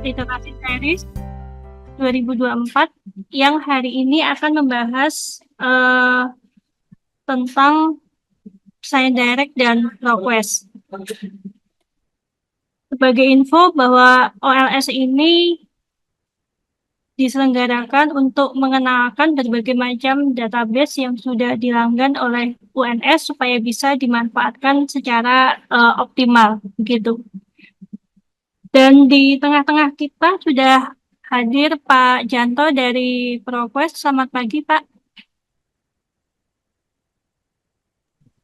Literasi Series 2024 yang hari ini akan membahas tentang Science Direct dan ProQuest. Sebagai info bahwa OLS ini diselenggarakan untuk mengenalkan berbagai macam database yang sudah dilanggan oleh UNS supaya bisa dimanfaatkan secara optimal gitu. Dan di tengah-tengah kita sudah hadir Pak Janto dari ProQuest. Selamat pagi, Pak.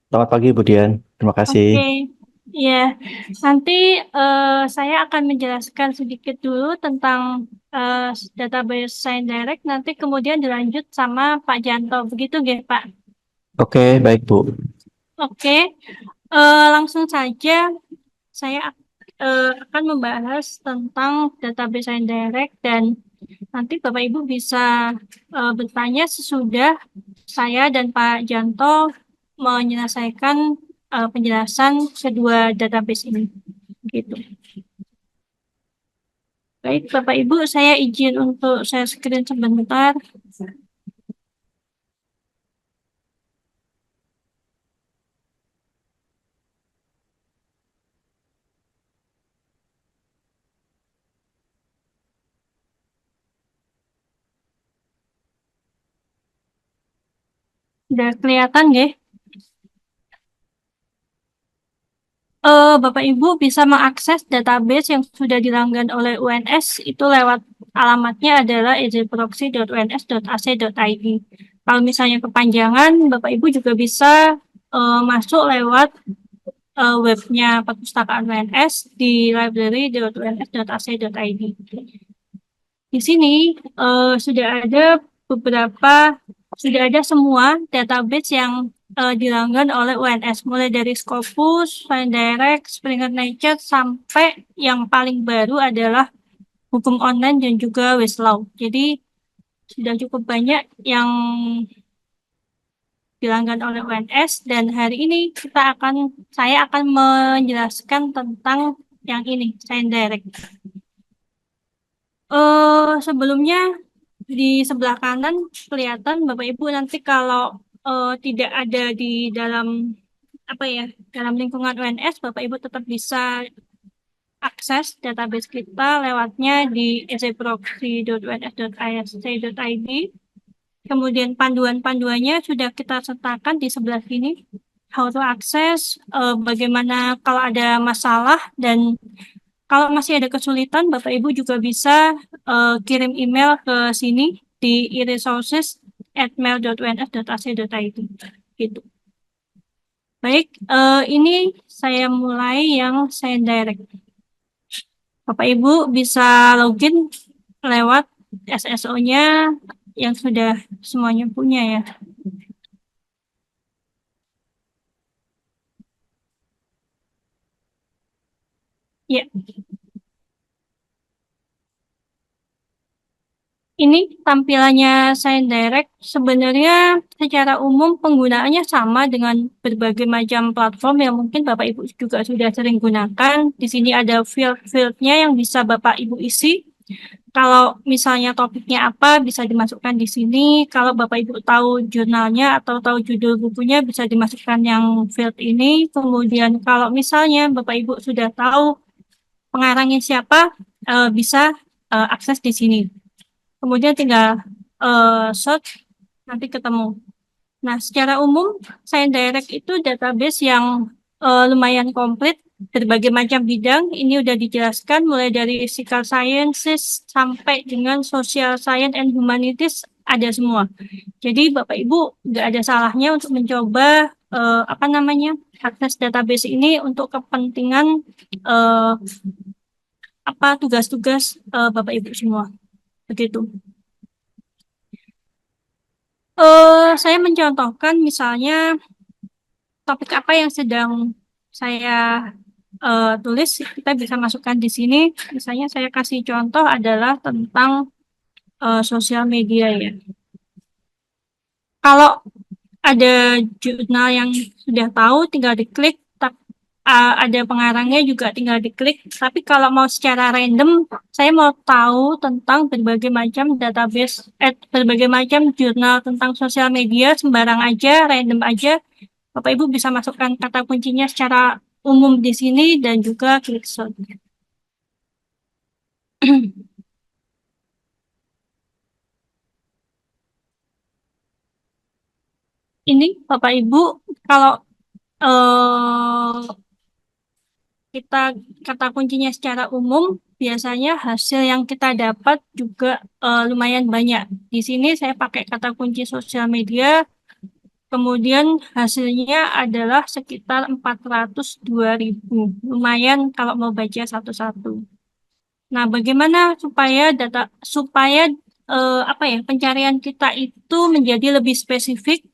Selamat pagi, Budian. Terima kasih. Oke, ya. Nanti saya akan menjelaskan sedikit dulu tentang database Science Direct. Nanti kemudian dilanjut sama Pak Janto. Begitu, nggih, Pak? Oke, baik, Bu. Oke, langsung saja saya akan membahas tentang database Science Direct dan nanti Bapak Ibu bisa bertanya sesudah saya dan Pak Janto menyelesaikan penjelasan kedua database ini. Gitu. Baik, Bapak Ibu, saya izin untuk share screen sebentar. Udah kelihatan nggih? Bapak Ibu bisa mengakses database yang sudah dilanggan oleh UNS itu lewat alamatnya adalah ejproxy.uns.ac.id. Kalau misalnya kepanjangan, Bapak Ibu juga bisa masuk lewat webnya Perpustakaan UNS di library.uns.ac.id. Di sini sudah ada semua database yang dilanggan oleh UNS, mulai dari Scopus, FindDirect, Springer Nature, sampai yang paling baru adalah Hukum Online dan juga Westlaw. Jadi sudah cukup banyak yang dilanggan oleh UNS dan hari ini saya akan menjelaskan tentang yang ini, Science Direct. Sebelumnya di sebelah kanan kelihatan Bapak Ibu nanti kalau tidak ada di dalam dalam lingkungan UNS, Bapak Ibu tetap bisa akses database kita lewatnya di ecproxy.uns.isc.id. Kemudian panduan-panduannya sudah kita sertakan di sebelah sini. How to access, bagaimana kalau ada masalah, dan kalau masih ada kesulitan, Bapak Ibu juga bisa kirim email ke sini di e-resources@mail.uns.ac.id. Gitu. Baik, ini saya mulai yang Science Direct. Bapak Ibu bisa login lewat SSO-nya yang sudah semuanya punya ya. Ya, ini tampilannya Science Direct. Sebenarnya secara umum penggunaannya sama dengan berbagai macam platform yang mungkin Bapak Ibu juga sudah sering gunakan. Di sini ada field-fieldnya yang bisa Bapak Ibu isi. Kalau misalnya topiknya apa bisa dimasukkan di sini. Kalau Bapak Ibu tahu jurnalnya atau tahu judul bukunya bisa dimasukkan yang field ini. Kemudian kalau misalnya Bapak Ibu sudah tahu pengarangnya siapa, bisa akses di sini. Kemudian tinggal search, nanti ketemu. Nah, secara umum, Science Direct itu database yang lumayan komplit, berbagai macam bidang. Ini udah dijelaskan mulai dari physical sciences sampai dengan social science and humanities ada semua. Jadi Bapak Ibu nggak ada salahnya untuk mencoba akses database ini untuk kepentingan eh, tugas-tugas Bapak Ibu semua. Begitu. Saya mencontohkan misalnya topik apa yang sedang saya tulis, kita bisa masukkan di sini. Misalnya saya kasih contoh adalah tentang sosial media ya. Kalau ada jurnal yang sudah tahu, tinggal diklik tab ada pengarangnya juga tinggal diklik. Tapi kalau mau secara random, saya mau tahu tentang berbagai macam database, berbagai macam jurnal tentang sosial media, sembarang aja, random aja. Bapak Ibu bisa masukkan kata kuncinya secara umum di sini dan juga klik search. Ini Bapak Ibu, kalau eh, kita kata kuncinya secara umum, biasanya hasil yang kita dapat juga lumayan banyak. Di sini saya pakai kata kunci sosial media, kemudian hasilnya adalah sekitar 402.000. Lumayan kalau mau baca satu-satu. Nah, bagaimana supaya apa ya, pencarian kita itu menjadi lebih spesifik?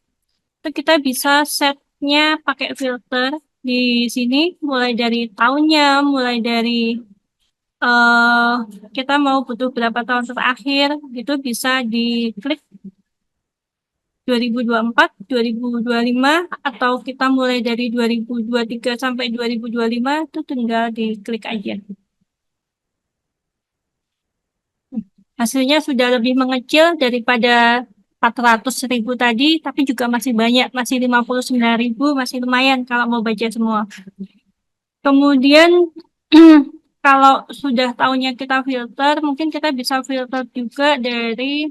Itu kita bisa setnya pakai filter di sini, mulai dari tahunnya, mulai dari eh kita mau butuh berapa tahun terakhir, gitu bisa diklik 2024, 2025, atau kita mulai dari 2023 sampai 2025, itu tinggal diklik aja. Hasilnya sudah lebih mengecil daripada 400.000 tadi, tapi juga masih banyak, masih 59.000, masih lumayan kalau mau baca semua. Kemudian kalau sudah tahunya kita filter, mungkin kita bisa filter juga dari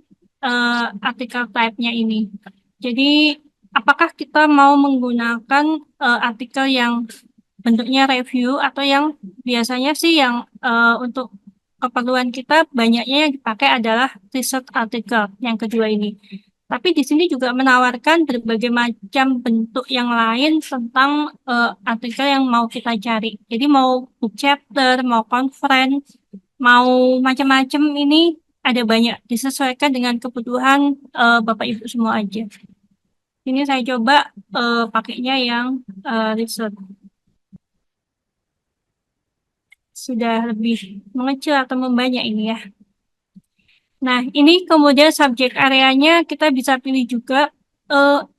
artikel type-nya ini. Jadi, apakah kita mau menggunakan artikel yang bentuknya review atau yang biasanya sih yang untuk keperluan kita banyaknya yang dipakai adalah research article yang kedua ini. Tapi di sini juga menawarkan berbagai macam bentuk yang lain tentang artikel yang mau kita cari. Jadi mau book chapter, mau conference, mau macam-macam ini ada banyak disesuaikan dengan kebutuhan Bapak Ibu semua aja. Ini saya coba pakainya yang research. Sudah lebih mengecil atau membanyak ini ya. Nah, ini kemudian subjek areanya kita bisa pilih juga.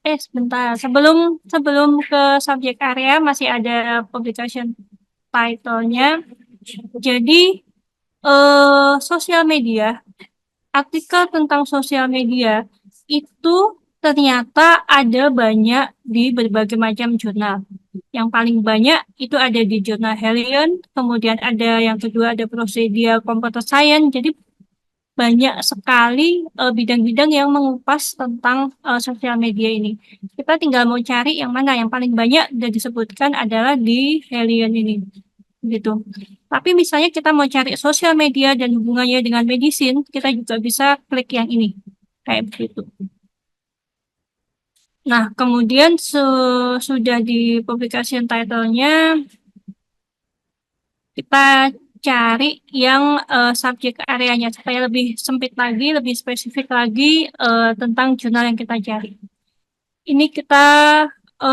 Sebentar. Sebelum ke subjek area masih ada publication title-nya. Jadi, sosial media, artikel tentang sosial media itu ternyata ada banyak di berbagai macam jurnal. Yang paling banyak itu ada di jurnal Helion, kemudian ada yang kedua ada Procedia Computer Science. Jadi banyak sekali bidang-bidang yang mengupas tentang sosial media ini. Kita tinggal mau cari yang mana yang paling banyak dan disebutkan adalah di Helion ini. Gitu. Tapi misalnya kita mau cari sosial media dan hubungannya dengan medisin, kita juga bisa klik yang ini. Kayak begitu. Nah, kemudian sudah di publication title-nya, kita cari yang subjek areanya supaya lebih sempit lagi, lebih spesifik lagi tentang jurnal yang kita cari. Ini kita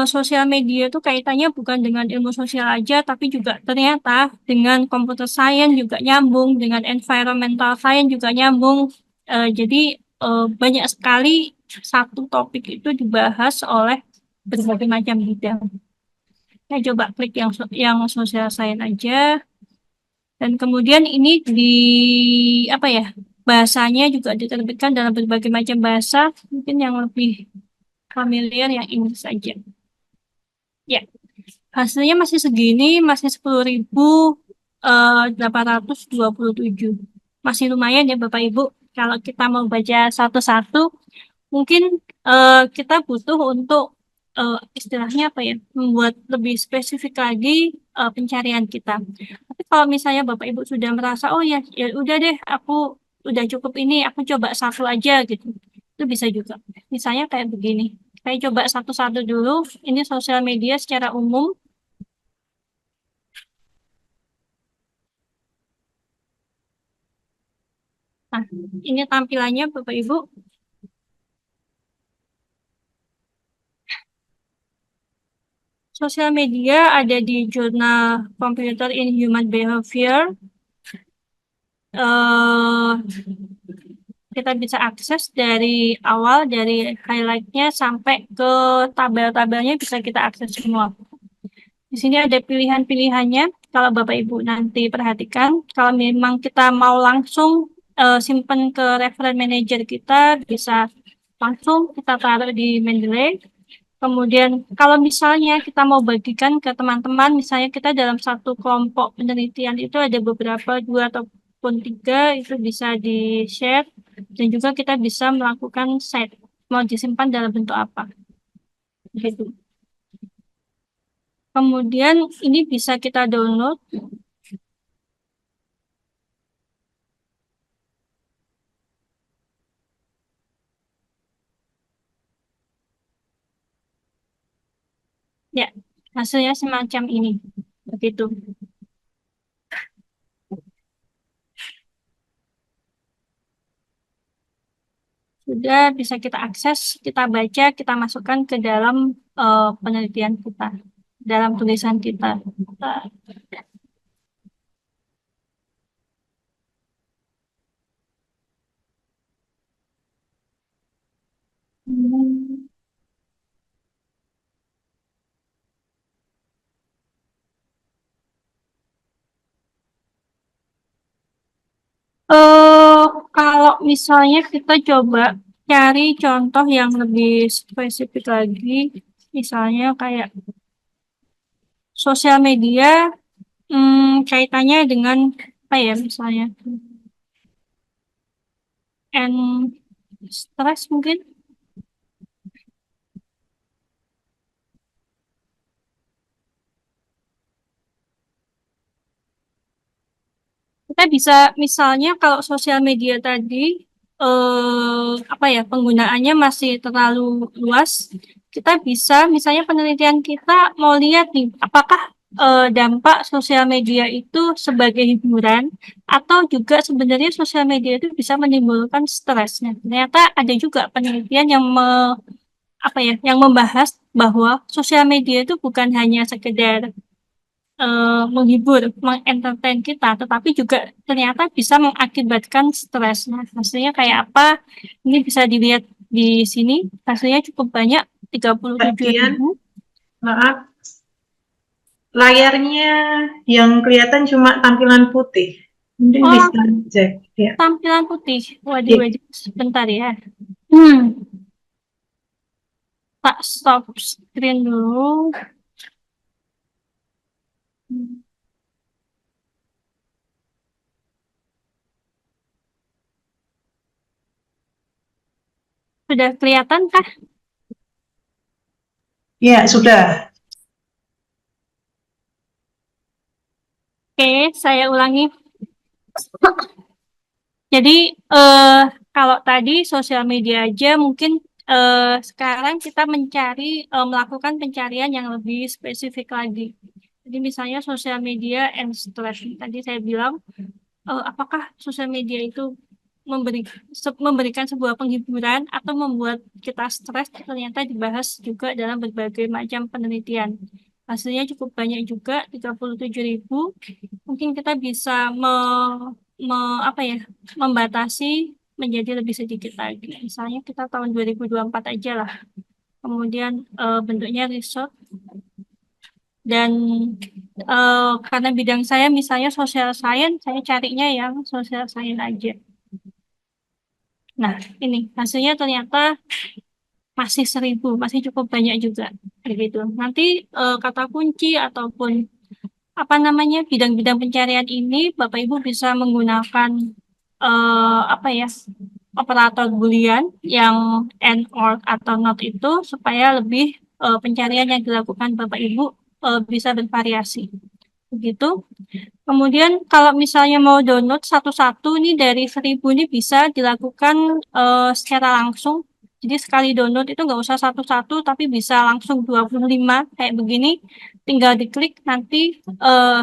sosial media itu kaitannya bukan dengan ilmu sosial aja, tapi juga ternyata dengan computer science juga nyambung, dengan environmental science juga nyambung. Jadi banyak sekali satu topik itu dibahas oleh berbagai macam bidang. Saya coba klik yang sosial science aja. Dan kemudian ini di apa ya, bahasanya juga diterbitkan dalam berbagai macam bahasa. Mungkin yang lebih familiar yang ini saja. Ya, hasilnya masih segini, masih 10.827. Masih lumayan ya Bapak Ibu. Kalau kita mau baca satu-satu, mungkin kita butuh untuk istilahnya apa ya, membuat lebih spesifik lagi pencarian kita. Tapi kalau misalnya Bapak Ibu sudah merasa, oh ya, ya udah deh, aku udah cukup ini, aku coba satu aja gitu. Itu bisa juga. Misalnya kayak begini. Saya coba satu-satu dulu. Ini sosial media secara umum. Nah, ini tampilannya Bapak Ibu. Sosial media ada di jurnal Computer in Human Behavior. eh kita bisa akses dari awal, dari highlight-nya sampai ke tabel-tabelnya bisa kita akses semua. Di sini ada pilihan-pilihannya. Kalau Bapak Ibu nanti perhatikan, kalau memang kita mau langsung simpan ke reference manager kita, bisa langsung kita taruh di Mendeley. Kemudian kalau misalnya kita mau bagikan ke teman-teman, misalnya kita dalam satu kelompok penelitian itu ada beberapa, dua ataupun tiga, itu bisa di-share. Dan juga kita bisa melakukan set, mau disimpan dalam bentuk apa. Gitu. Kemudian ini bisa kita download. Ya, hasilnya semacam ini. Begitu. Sudah bisa kita akses, kita baca, kita masukkan ke dalam penelitian kita, dalam tulisan kita. Hmm. Eh, Kalau misalnya kita coba cari contoh yang lebih spesifik lagi, misalnya kayak sosial media, kaitannya dengan apa ya misalnya, and stress mungkin. Kita bisa misalnya kalau sosial media tadi apa ya penggunaannya masih terlalu luas, kita bisa misalnya penelitian kita mau lihat nih apakah dampak sosial media itu sebagai hiburan atau juga sebenarnya sosial media itu bisa menimbulkan stres. Nah, ternyata ada juga penelitian yang apa ya yang membahas bahwa sosial media itu bukan hanya sekedar menghibur, mengentertain kita, tetapi juga ternyata bisa mengakibatkan stres. Nah, hasilnya kayak apa? Ini bisa dilihat di sini. Hasilnya cukup banyak, 37 Bagian, ribu. maaf, layarnya yang kelihatan cuma tampilan putih. Mungkin Oh, bisa cek. Ya. tampilan putih. Waduh, Ya. waduh, sebentar ya. Hmm, tak stop screen dulu. Hmm, Sudah kelihatan kah? Ya, sudah. Oke, saya ulangi. Jadi kalau tadi sosial media aja mungkin sekarang kita melakukan pencarian yang lebih spesifik lagi. Jadi misalnya sosial media and stress. Tadi saya bilang apakah sosial media itu memberikan sebuah penghiburan atau membuat kita stres, ternyata dibahas juga dalam berbagai macam penelitian. Hasilnya cukup banyak juga, 37 ribu. Mungkin kita bisa apa ya, membatasi menjadi lebih sedikit lagi. Misalnya kita tahun 2024 aja lah. Kemudian bentuknya resort dan karena bidang saya misalnya social science, saya carinya yang social science aja. Nah, ini hasilnya ternyata masih 1.000, masih cukup banyak juga. Begitu. Nanti kata kunci ataupun apa namanya bidang-bidang pencarian ini Bapak Ibu bisa menggunakan apa ya operator Boolean yang and or atau not itu supaya lebih pencarian yang dilakukan Bapak Ibu bisa bervariasi. Begitu. Kemudian kalau misalnya mau download satu-satu nih dari 1.000 ini bisa dilakukan secara langsung. Jadi sekali download itu nggak usah satu-satu, tapi bisa langsung 25 kayak begini. Tinggal diklik nanti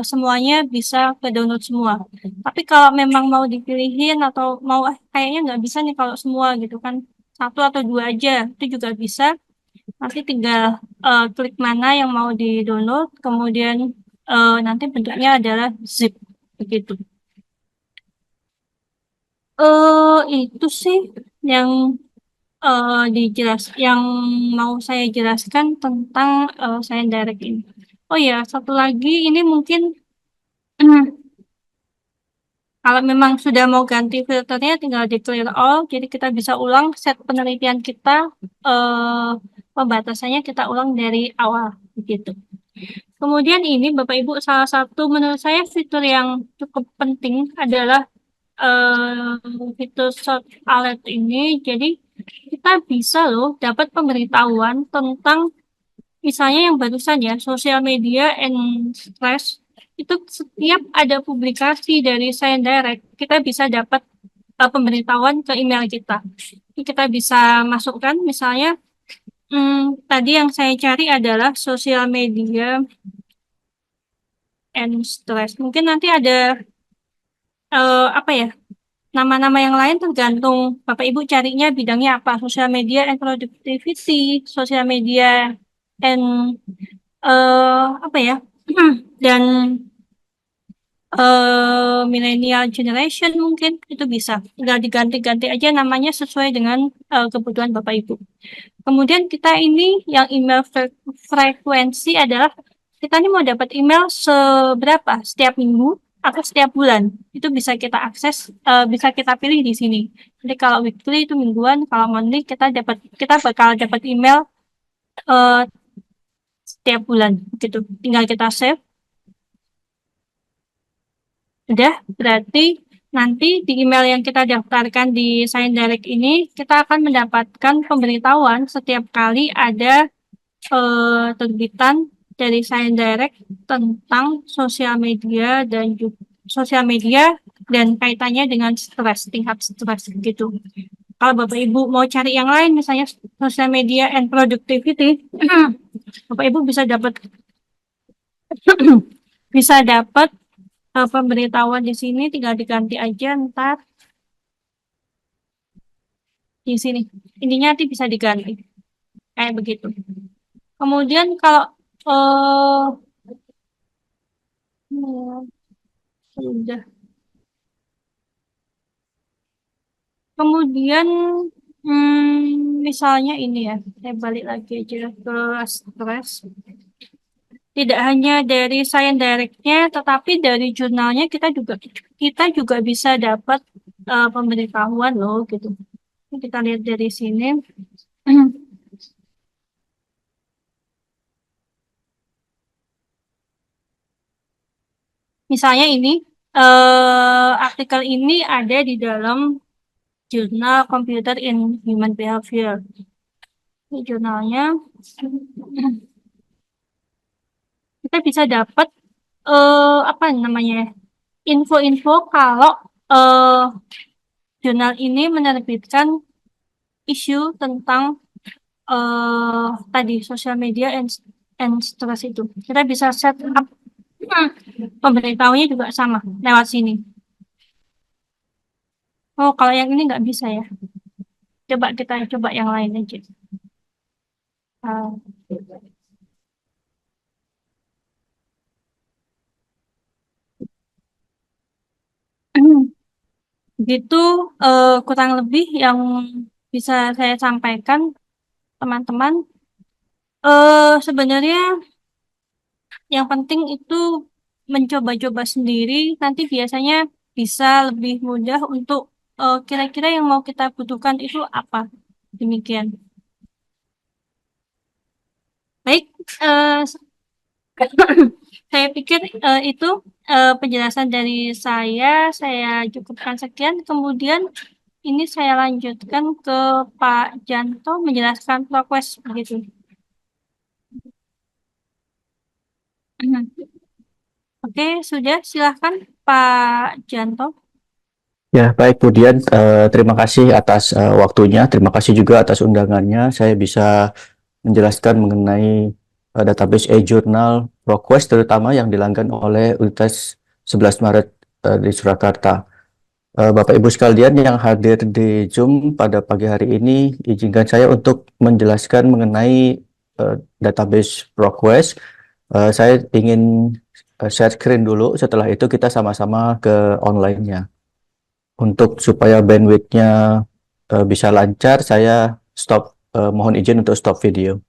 semuanya bisa ke download semua. Tapi kalau memang mau dipilihin atau mau kayaknya nggak bisa nih kalau semua gitu kan. Satu atau dua aja itu juga bisa. Nanti tinggal klik mana yang mau di-download, kemudian nanti bentuknya adalah zip begitu. Itu sih yang yang mau saya jelaskan tentang Science Direct ini. Oh ya, satu lagi ini mungkin kalau memang sudah mau ganti filternya tinggal di clear all, jadi kita bisa ulang set penelitian kita, eh, pembatasannya kita ulang dari awal begitu. Kemudian ini Bapak Ibu salah satu menurut saya fitur yang cukup penting adalah fitur short alert ini. Jadi kita bisa loh dapat pemberitahuan tentang misalnya yang barusan ya, sosial media and stress, itu setiap ada publikasi dari Science Direct, kita bisa dapat pemberitahuan ke email kita. Ini kita bisa masukkan misalnya, tadi yang saya cari adalah sosial media and stress. Mungkin nanti ada apa ya, nama-nama yang lain tergantung Bapak Ibu carinya bidangnya apa. Sosial media and productivity, sosial media and apa ya, dan millennial generation mungkin itu bisa. Tinggal diganti-ganti aja namanya sesuai dengan kebutuhan Bapak Ibu. Kemudian kita ini yang email frekuensi adalah kita ini mau dapat email seberapa setiap minggu atau setiap bulan. Itu bisa kita akses, bisa kita pilih di sini. Jadi kalau weekly itu mingguan, kalau monthly kita bakal dapat email eh, setiap bulan gitu. Tinggal kita save. Udah, berarti nanti di email yang kita daftarkan di Sign Direct ini, kita akan mendapatkan pemberitahuan setiap kali ada terbitan dari Sign Direct tentang sosial media dan kaitannya dengan stres, tingkat stres gitu. Kalau Bapak Ibu mau cari yang lain, misalnya sosial media and productivity, Bapak Ibu bisa dapat bisa dapat pemberitahuan di sini, tinggal diganti aja ntar di sini. Intinya nanti bisa diganti kayak begitu. Kemudian kalau sudah. Kemudian misalnya ini ya, saya balik lagi aja ke stres. Tidak hanya dari Science Direct-nya, tetapi dari jurnalnya kita juga bisa dapat pemberitahuan loh gitu. Ini kita lihat dari sini. Misalnya ini artikel ini ada di dalam jurnal Computer in Human Behavior. Ini jurnalnya. Kita bisa dapat apa namanya info-info kalau jurnal ini menerbitkan isu tentang tadi sosial media and stress itu. Kita bisa set up pemberitahuannya juga sama lewat sini. Oh, kalau yang ini nggak bisa ya. Coba kita coba yang lain aja. Uh, Gitu kurang lebih yang bisa saya sampaikan teman-teman. Sebenarnya yang penting itu mencoba-coba sendiri, nanti biasanya bisa lebih mudah untuk kira-kira yang mau kita butuhkan itu apa. Demikian. Baik, saya pikir itu penjelasan dari saya. Saya cukupkan sekian. Kemudian ini saya lanjutkan ke Pak Janto menjelaskan progres begitu. Oke, sudah. Silahkan Pak Janto. Ya, baik Bu Dian, terima kasih atas waktunya, terima kasih juga atas undangannya. Saya bisa menjelaskan mengenai database e-journal ProQuest, terutama yang dilanggan oleh Universitas 11 Maret di Surakarta. Bapak Ibu sekalian yang hadir di Zoom pada pagi hari ini, izinkan saya untuk menjelaskan mengenai database ProQuest. Saya ingin share screen dulu, setelah itu kita sama-sama ke online-nya. Untuk supaya bandwidth-nya bisa lancar, saya mohon izin untuk stop video.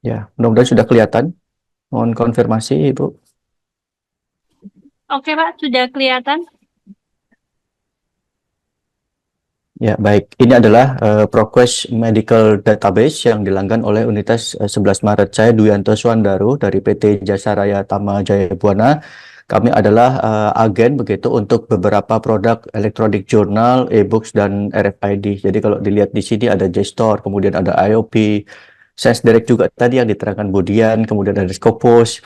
Ya, mudah-mudahan sudah kelihatan. Mohon konfirmasi, Ibu. Oke, Pak, sudah kelihatan. Ya, baik. Ini adalah ProQuest Medical Database yang dilanggan oleh Unitas 11 Maret. Saya Duyanto Swandaru dari PT Jasa Raya Tama Jaya Buana. Kami adalah agen begitu untuk beberapa produk electronic journal, e-books, dan RFID. Jadi kalau dilihat di sini ada JSTOR, kemudian ada IOP, SenseDirect juga tadi yang diterangkan Budian, kemudian ada Scopus,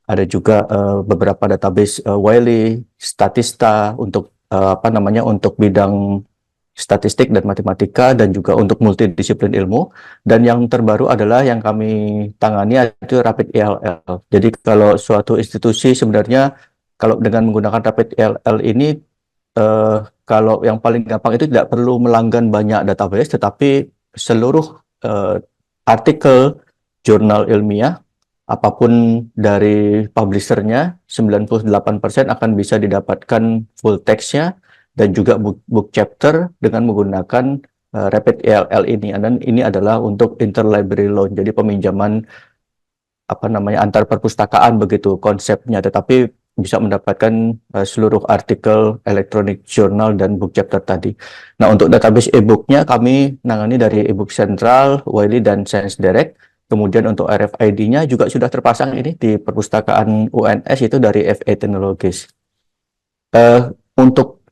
ada juga beberapa database Wiley, Statista untuk untuk bidang statistik dan matematika, dan juga untuk multidisiplin ilmu. Dan yang terbaru adalah yang kami tangani yaitu Rapid ELL. Jadi kalau suatu institusi sebenarnya kalau dengan menggunakan Rapid ELL ini kalau yang paling gampang itu tidak perlu melanggan banyak database, tetapi seluruh artikel jurnal ilmiah apapun dari publishernya 98% akan bisa didapatkan full text-nya dan juga book chapter dengan menggunakan Rapid ELL ini. Dan ini adalah untuk interlibrary loan, jadi peminjaman antar perpustakaan begitu konsepnya, tetapi bisa mendapatkan seluruh artikel electronic journal dan book chapter tadi. Nah, untuk database e-booknya kami nangani dari e-book Central, Wiley, dan SenseDirect. Kemudian untuk RFID-nya juga sudah terpasang ini di perpustakaan UNS, itu dari FA Technologies. Untuk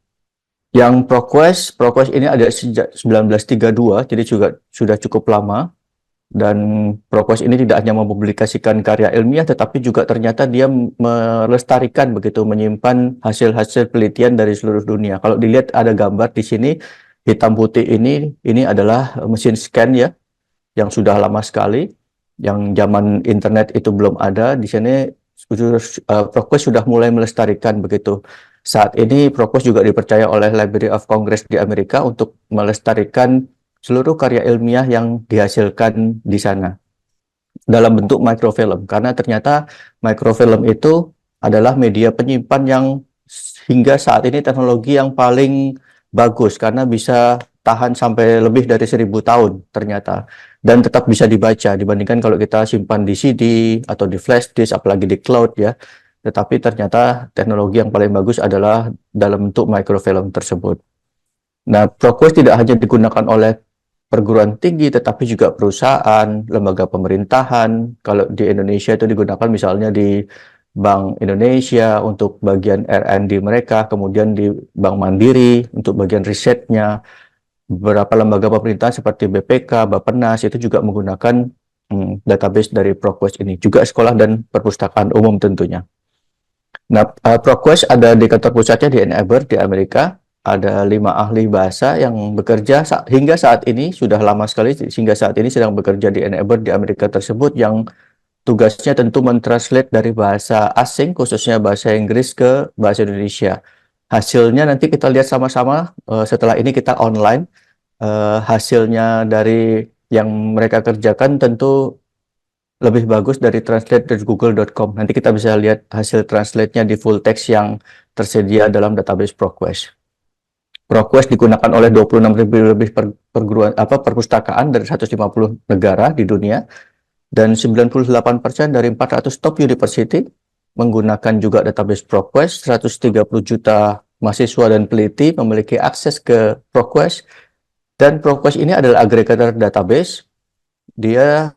yang ProQuest ini ada sejak 1932, jadi juga sudah cukup lama. Dan ProQuest ini tidak hanya mempublikasikan karya ilmiah, tetapi juga ternyata dia melestarikan begitu, menyimpan hasil-hasil penelitian dari seluruh dunia. Kalau dilihat ada gambar di sini, hitam putih ini adalah mesin scan ya, yang sudah lama sekali, yang zaman internet itu belum ada. Di sini ProQuest sudah mulai melestarikan begitu. Saat ini ProQuest juga dipercaya oleh Library of Congress di Amerika untuk melestarikan seluruh karya ilmiah yang dihasilkan di sana dalam bentuk microfilm, karena ternyata microfilm itu adalah media penyimpan yang hingga saat ini teknologi yang paling bagus, karena bisa tahan sampai lebih dari 1000 tahun ternyata, dan tetap bisa dibaca dibandingkan kalau kita simpan di CD atau di flash disk, apalagi di cloud ya. Tetapi ternyata teknologi yang paling bagus adalah dalam bentuk microfilm tersebut. Nah, ProQuest tidak hanya digunakan oleh perguruan tinggi, tetapi juga perusahaan, lembaga pemerintahan. Kalau di Indonesia itu digunakan misalnya di Bank Indonesia untuk bagian R&D mereka, kemudian di Bank Mandiri untuk bagian risetnya. Beberapa lembaga pemerintahan seperti BPK, Bappenas itu juga menggunakan database dari ProQuest ini. Juga sekolah dan perpustakaan umum tentunya. Nah, ProQuest ada di kantor pusatnya di Ann Arbor di Amerika. Ada 5 ahli bahasa yang bekerja hingga saat ini, sudah lama sekali, hingga saat ini sedang bekerja di Ann Arbor di Amerika tersebut, yang tugasnya tentu mentranslate dari bahasa asing, khususnya bahasa Inggris, ke bahasa Indonesia. Hasilnya nanti kita lihat sama-sama setelah ini kita online. Hasilnya dari yang mereka kerjakan tentu lebih bagus dari translate dari google.com. Nanti kita bisa lihat hasil translate-nya di full text yang tersedia dalam database ProQuest. ProQuest digunakan oleh 26.000 lebih perpustakaan dari 150 negara di dunia, dan 98% dari 400 top university menggunakan juga database ProQuest. 130 juta mahasiswa dan peneliti memiliki akses ke ProQuest, dan ProQuest ini adalah agregator database. Dia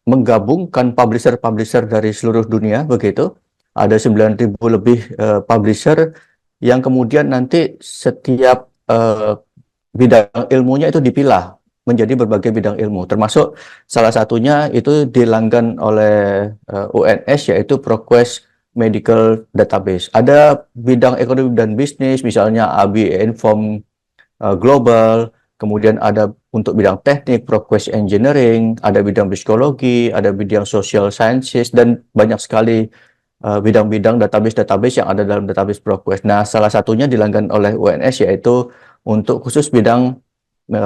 menggabungkan publisher-publisher dari seluruh dunia begitu. Ada 9.000 lebih publisher yang kemudian nanti setiap bidang ilmunya itu dipilah menjadi berbagai bidang ilmu, termasuk salah satunya itu dilanggan oleh UNS, yaitu ProQuest Medical Database. Ada bidang ekonomi dan bisnis, misalnya AB Inform Global, kemudian ada untuk bidang teknik ProQuest Engineering, ada bidang psikologi, ada bidang social sciences, dan banyak sekali bidang-bidang database-database yang ada dalam database ProQuest. Nah, salah satunya dilanggan oleh UNS, yaitu untuk khusus bidang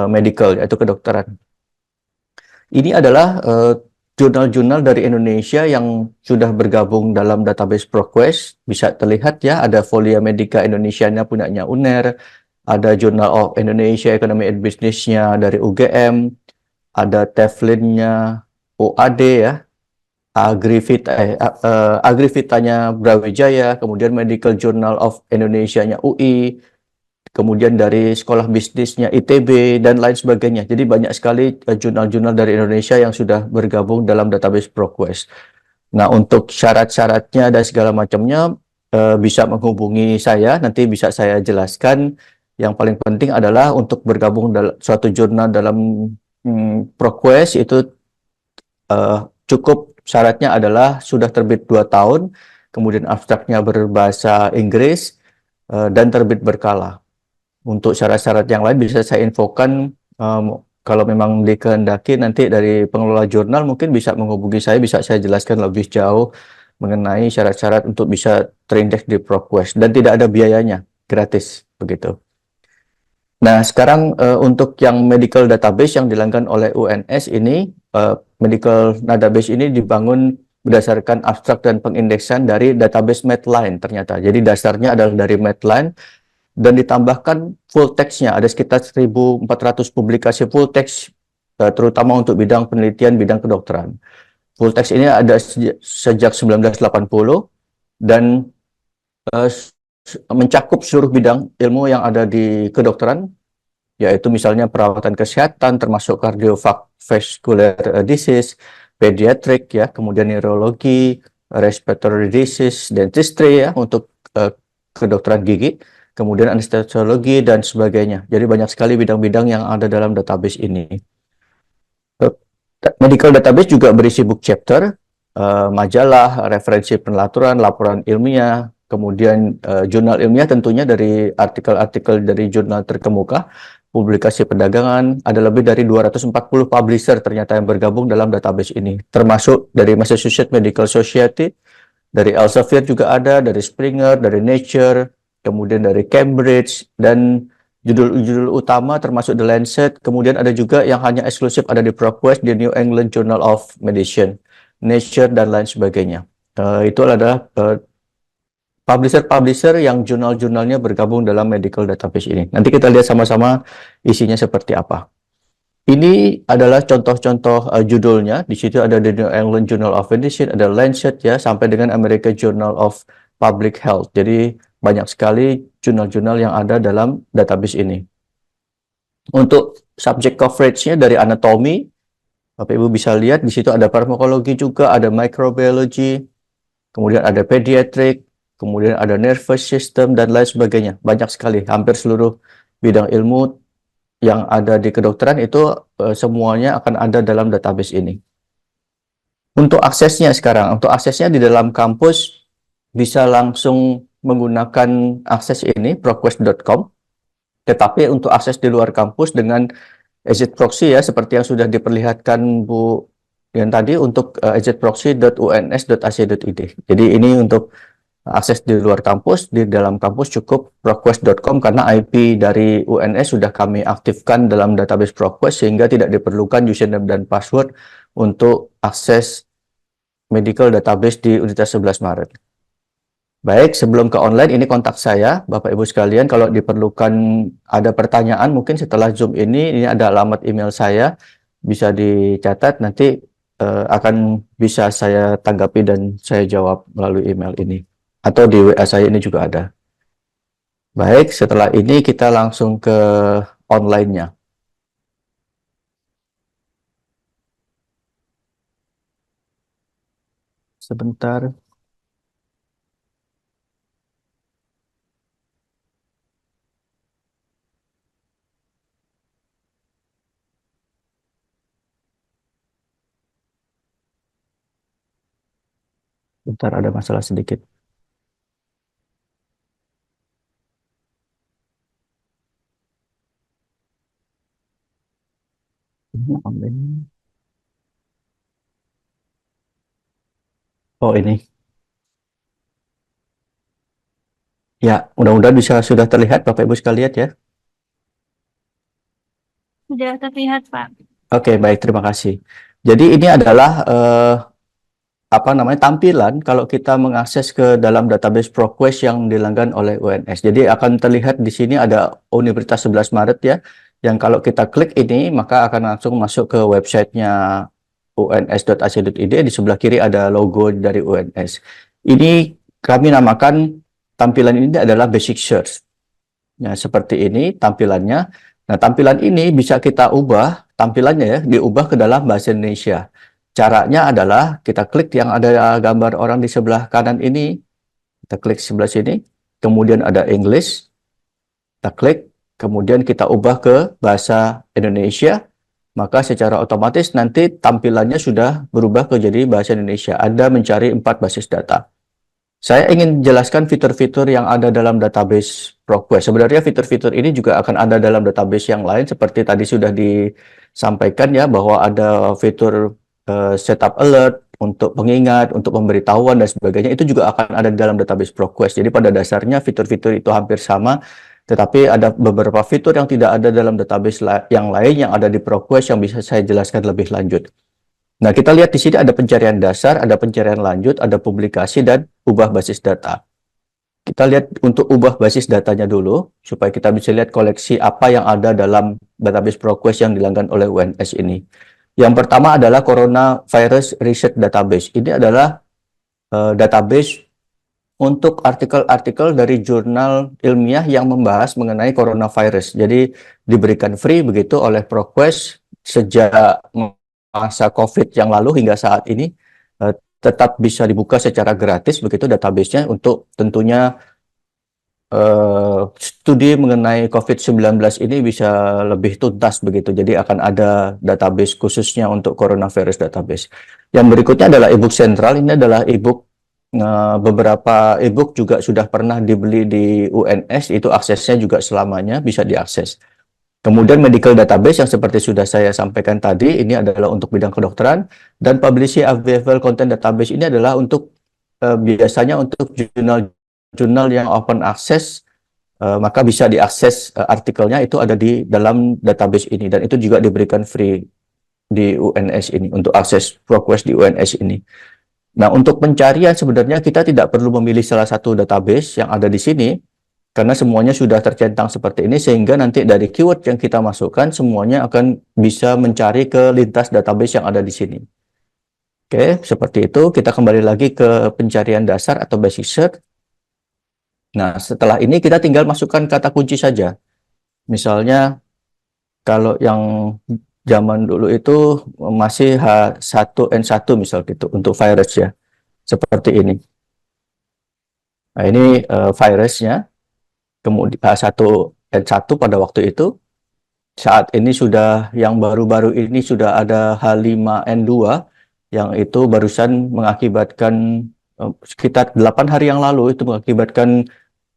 medical, yaitu kedokteran. Ini adalah jurnal-jurnal dari Indonesia yang sudah bergabung dalam database ProQuest. Bisa terlihat ya, ada Folia Medica Indonesianya punyanya UNER, ada Journal of Indonesia Economy and Business-nya dari UGM, ada Teflin-nya OAD ya, Agrivitanya Brawijaya, kemudian Medical Journal of Indonesia-nya UI, kemudian dari Sekolah Bisnisnya ITB, dan lain sebagainya. Jadi banyak sekali jurnal-jurnal dari Indonesia yang sudah bergabung dalam database ProQuest. Nah, untuk syarat-syaratnya dan segala macamnya bisa menghubungi saya, nanti bisa saya jelaskan. Yang paling penting adalah untuk bergabung dalam suatu jurnal dalam ProQuest itu cukup syaratnya adalah sudah terbit 2 tahun, kemudian abstraknya berbahasa Inggris, dan terbit berkala. Untuk syarat-syarat yang lain bisa saya infokan kalau memang dikehendaki nanti dari pengelola jurnal mungkin bisa menghubungi saya, bisa saya jelaskan lebih jauh mengenai syarat-syarat untuk bisa terindeks di ProQuest dan tidak ada biayanya, gratis begitu. Nah, sekarang untuk yang medical database yang dilanggan oleh UNS ini, medical database ini dibangun berdasarkan abstrak dan pengindeksan dari database Medline ternyata. Jadi dasarnya adalah dari Medline dan ditambahkan full text-nya. Ada sekitar 1.400 publikasi full text, terutama untuk bidang penelitian, bidang kedokteran. Full text ini ada sejak 1980 dan mencakup seluruh bidang ilmu yang ada di kedokteran, yaitu misalnya perawatan kesehatan, termasuk cardiovascular disease, pediatrik, ya, kemudian neurologi, respiratory disease, dentistry, ya, untuk kedokteran gigi, kemudian anestesiologi, dan sebagainya. Jadi banyak sekali bidang-bidang yang ada dalam database ini. Medical database juga berisi book chapter, majalah, referensi penelaturan, laporan ilmiah, kemudian jurnal ilmiah tentunya dari artikel-artikel dari jurnal terkemuka, publikasi perdagangan. Ada lebih dari 240 publisher ternyata yang bergabung dalam database ini, termasuk dari Massachusetts Medical Society, dari Elsevier juga ada, dari Springer, dari Nature, kemudian dari Cambridge, dan judul-judul utama termasuk The Lancet, kemudian ada juga yang hanya eksklusif ada di ProQuest, di New England Journal of Medicine, Nature, dan lain sebagainya. Itu adalah publisher-publisher yang jurnal-jurnalnya bergabung dalam medical database ini. Nanti kita lihat sama-sama isinya seperti apa. Ini adalah contoh-contoh judulnya. Di situ ada The New England Journal of Medicine, ada Lancet, ya, sampai dengan American Journal of Public Health. Jadi banyak sekali jurnal-jurnal yang ada dalam database ini. Untuk subject coverage-nya dari anatomi, Bapak Ibu bisa lihat di situ ada farmakologi juga, ada microbiology, kemudian ada pediatrik, kemudian ada nervous system, dan lain sebagainya. Banyak sekali, hampir seluruh bidang ilmu yang ada di kedokteran itu semuanya akan ada dalam database ini. Untuk aksesnya sekarang, untuk aksesnya di dalam kampus bisa langsung menggunakan akses ini, proquest.com. Tetapi untuk akses di luar kampus dengan exit proxy, ya, seperti yang sudah diperlihatkan Bu yang tadi, untuk exitproxy.uns.ac.id. Jadi ini untuk akses di luar kampus. Di dalam kampus cukup proquest.com karena IP dari UNS sudah kami aktifkan dalam database ProQuest sehingga tidak diperlukan username dan password untuk akses medical database di Universitas 11 Maret. Baik, sebelum ke online, ini kontak saya, Bapak Ibu sekalian. Kalau diperlukan ada pertanyaan, mungkin setelah Zoom ini ada alamat email saya, bisa dicatat, nanti akan bisa saya tanggapi dan saya jawab melalui email ini. Atau di WA saya ini juga ada. Baik, setelah ini kita langsung ke online-nya. Sebentar. Bentar, ada masalah sedikit. Ini online. Oh, ini. Ya, mudah-mudahan sudah terlihat Bapak Ibu sekalian, ya. Sudah terlihat, Pak. Oke, baik, terima kasih. Jadi ini adalah tampilan kalau kita mengakses ke dalam database ProQuest yang dilanggan oleh UNS. Jadi akan terlihat di sini ada Universitas 11 Maret, ya, yang kalau kita klik ini maka akan langsung masuk ke websitenya uns.ac.id, di sebelah kiri ada logo dari UNS. Ini kami namakan tampilan ini adalah basic search. Nah, seperti ini tampilannya. Nah, tampilan ini bisa kita ubah, tampilannya ya, diubah ke dalam bahasa Indonesia. Caranya adalah kita klik yang ada gambar orang di sebelah kanan ini, kita klik sebelah sini, kemudian ada English, kita klik, kemudian kita ubah ke bahasa Indonesia, maka secara otomatis nanti tampilannya sudah berubah ke jadi bahasa Indonesia. Anda mencari 4 basis data. Saya ingin jelaskan fitur-fitur yang ada dalam database ProQuest. Sebenarnya fitur-fitur ini juga akan ada dalam database yang lain, seperti tadi sudah disampaikan ya, bahwa ada fitur setup alert, untuk pengingat, untuk pemberitahuan, dan sebagainya. Itu juga akan ada dalam database ProQuest. Jadi pada dasarnya fitur-fitur itu hampir sama, tetapi ada beberapa fitur yang tidak ada dalam database yang lain yang ada di ProQuest yang bisa saya jelaskan lebih lanjut. Nah, kita lihat di sini ada pencarian dasar, ada pencarian lanjut, ada publikasi, dan ubah basis data. Kita lihat untuk ubah basis datanya dulu, supaya kita bisa lihat koleksi apa yang ada dalam database ProQuest yang dilanggan oleh UNS ini. Yang pertama adalah Coronavirus Research Database. Ini adalah database untuk artikel-artikel dari jurnal ilmiah yang membahas mengenai coronavirus. Jadi diberikan free begitu oleh ProQuest sejak masa COVID yang lalu hingga saat ini, tetap bisa dibuka secara gratis begitu database-nya untuk tentunya studi mengenai COVID-19 ini bisa lebih tuntas begitu. Jadi akan ada database khususnya untuk coronavirus database. Yang berikutnya adalah ebook sentral. Ini adalah ebook, beberapa ebook juga sudah pernah dibeli di UNS, itu aksesnya juga selamanya bisa diakses. Kemudian medical database yang seperti sudah saya sampaikan tadi, ini adalah untuk bidang kedokteran, dan publicly available content database ini adalah untuk biasanya untuk jurnal yang open access, maka bisa diakses artikelnya itu ada di dalam database ini, dan itu juga diberikan free di UNS ini untuk akses ProQuest di UNS ini. Nah, untuk pencarian sebenarnya kita tidak perlu memilih salah satu database yang ada di sini, karena semuanya sudah tercentang seperti ini, sehingga nanti dari keyword yang kita masukkan, semuanya akan bisa mencari ke lintas database yang ada di sini. Oke, seperti itu. Kita kembali lagi ke pencarian dasar atau basic search. Nah, setelah ini kita tinggal masukkan kata kunci saja. Misalnya, kalau yang zaman dulu itu masih H1N1 misal gitu, untuk virus ya. Seperti ini. Nah, ini virusnya. Kemudian H1N1 pada waktu itu, saat ini sudah yang baru-baru ini sudah ada H5N2 yang itu barusan mengakibatkan sekitar 8 hari yang lalu itu mengakibatkan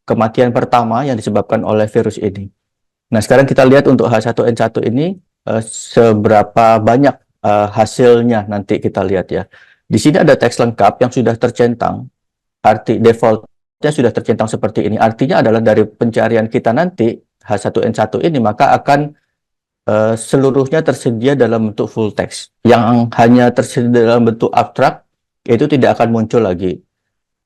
kematian pertama yang disebabkan oleh virus ini. Nah, sekarang kita lihat untuk H1N1 ini seberapa banyak hasilnya nanti kita lihat ya. Di sini ada teks lengkap yang sudah tercentang, arti default sudah tercentang seperti ini. Artinya adalah dari pencarian kita nanti H1N1 ini maka akan seluruhnya tersedia dalam bentuk full text. Yang hanya tersedia dalam bentuk abstrak itu tidak akan muncul lagi.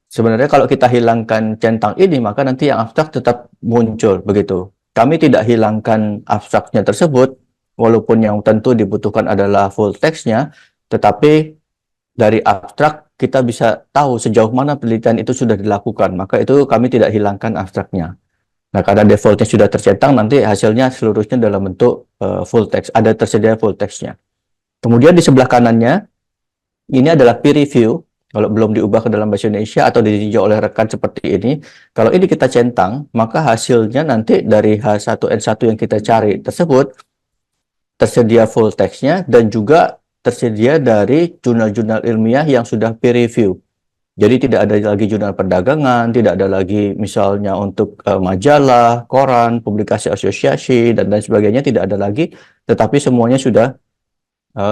Sebenarnya kalau kita hilangkan centang ini maka nanti yang abstrak tetap muncul begitu. Kami tidak hilangkan abstraknya tersebut, walaupun yang tentu dibutuhkan adalah full text-nya, tetapi dari abstrak kita bisa tahu sejauh mana penelitian itu sudah dilakukan, maka itu kami tidak hilangkan abstraknya. Nah, karena defaultnya sudah tercentang, nanti hasilnya seluruhnya dalam bentuk full text, ada tersedia full text-nya. Kemudian di sebelah kanannya, ini adalah peer review, kalau belum diubah ke dalam bahasa Indonesia atau ditinjau oleh rekan seperti ini, kalau ini kita centang, maka hasilnya nanti dari H1N1 yang kita cari tersebut, tersedia full text-nya, dan juga tersedia dari jurnal-jurnal ilmiah yang sudah peer review. Jadi tidak ada lagi jurnal perdagangan, tidak ada lagi misalnya untuk majalah, koran, publikasi asosiasi, dan lain sebagainya, tidak ada lagi, tetapi semuanya sudah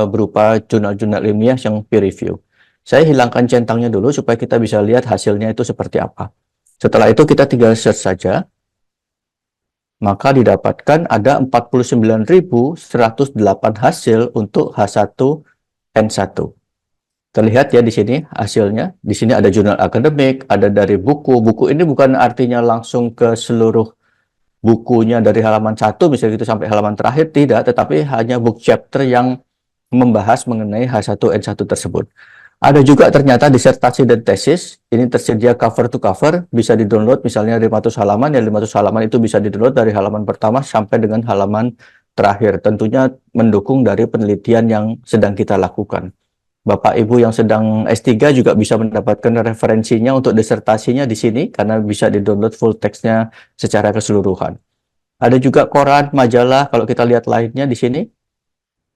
berupa jurnal-jurnal ilmiah yang peer review. Saya hilangkan centangnya dulu supaya kita bisa lihat hasilnya itu seperti apa. Setelah itu kita tinggal search saja, maka didapatkan ada 49.108 hasil untuk H1N1. Terlihat ya di sini hasilnya. Di sini ada jurnal akademik, ada dari buku. Buku ini bukan artinya langsung ke seluruh bukunya dari halaman 1 misalnya gitu sampai halaman terakhir, tidak, tetapi hanya book chapter yang membahas mengenai H1N1 tersebut. Ada juga ternyata disertasi dan tesis, ini tersedia cover to cover, bisa di-download misalnya 500 halaman, ya 500 halaman itu bisa di-download dari halaman pertama sampai dengan halaman terakhir. Tentunya mendukung dari penelitian yang sedang kita lakukan. Bapak Ibu yang sedang S3 juga bisa mendapatkan referensinya untuk disertasinya di sini, karena bisa di-download full text-nya secara keseluruhan. Ada juga koran, majalah, kalau kita lihat lainnya di sini,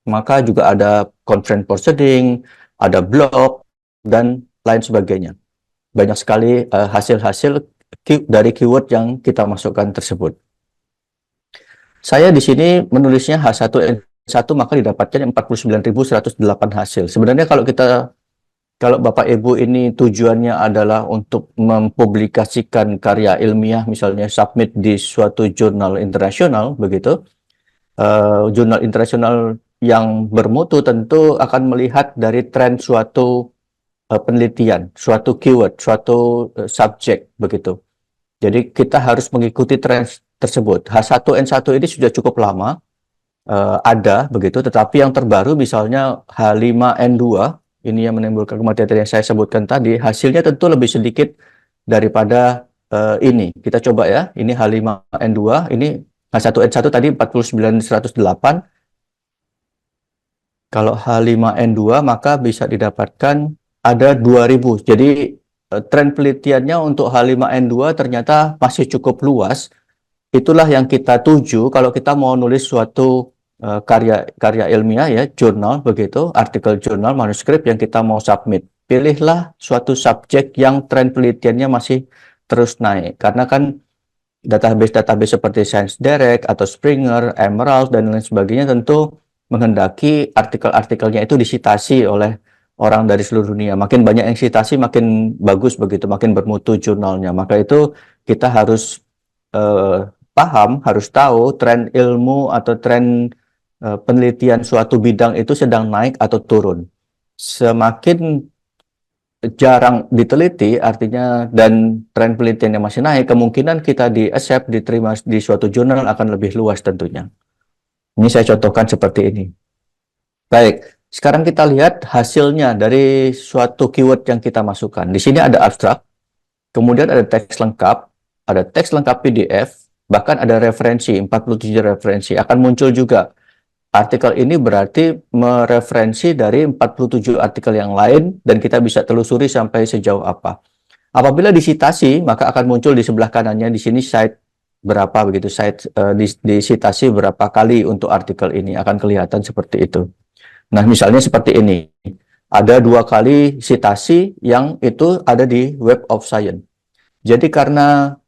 maka juga ada conference proceeding, ada blog, dan lain sebagainya. Banyak sekali hasil-hasil dari keyword yang kita masukkan tersebut. Saya di sini menulisnya H1N1, maka didapatkan 49.108 hasil. Sebenarnya kalau Bapak Ibu ini tujuannya adalah untuk mempublikasikan karya ilmiah, misalnya submit di suatu jurnal internasional, begitu, jurnal internasional yang bermutu tentu akan melihat dari tren suatu penelitian, suatu keyword, suatu subjek, begitu. Jadi kita harus mengikuti tren tersebut. H1N1 ini sudah cukup lama ada, begitu, tetapi yang terbaru misalnya H5N2, ini yang menimbulkan kematian yang saya sebutkan tadi, hasilnya tentu lebih sedikit daripada ini. Kita coba ya, ini H5N2, ini H1N1 tadi 49.108. Kalau H5N2 maka bisa didapatkan ada 2000. Jadi tren penelitiannya untuk H5N2 ternyata masih cukup luas. Itulah yang kita tuju kalau kita mau nulis suatu karya ilmiah ya, jurnal begitu, artikel jurnal, manuskrip yang kita mau submit. Pilihlah suatu subjek yang tren penelitiannya masih terus naik. Karena kan database-database seperti ScienceDirect atau Springer, Emerald, dan lain sebagainya tentu menghendaki artikel-artikelnya itu disitasi oleh orang dari seluruh dunia. Makin banyak yang sitasi, makin bagus begitu, makin bermutu jurnalnya. Maka itu kita harus paham, harus tahu tren ilmu atau tren penelitian suatu bidang itu sedang naik atau turun. Semakin jarang diteliti, artinya, dan tren penelitiannya masih naik, kemungkinan kita di-accept, diterima di suatu jurnal akan lebih luas tentunya. Ini saya contohkan seperti ini. Baik, sekarang kita lihat hasilnya dari suatu keyword yang kita masukkan. Di sini ada abstrak, kemudian ada teks lengkap PDF, bahkan ada referensi, 47 referensi. Akan muncul juga artikel ini berarti mereferensi dari 47 artikel yang lain, dan kita bisa telusuri sampai sejauh apa. Apabila disitasi, maka akan muncul di sebelah kanannya di sini site berapa, begitu, site disitasi berapa kali untuk artikel ini, akan kelihatan seperti itu. Nah, misalnya seperti ini. Ada 2 kali citasi yang itu ada di Web of Science. Jadi karena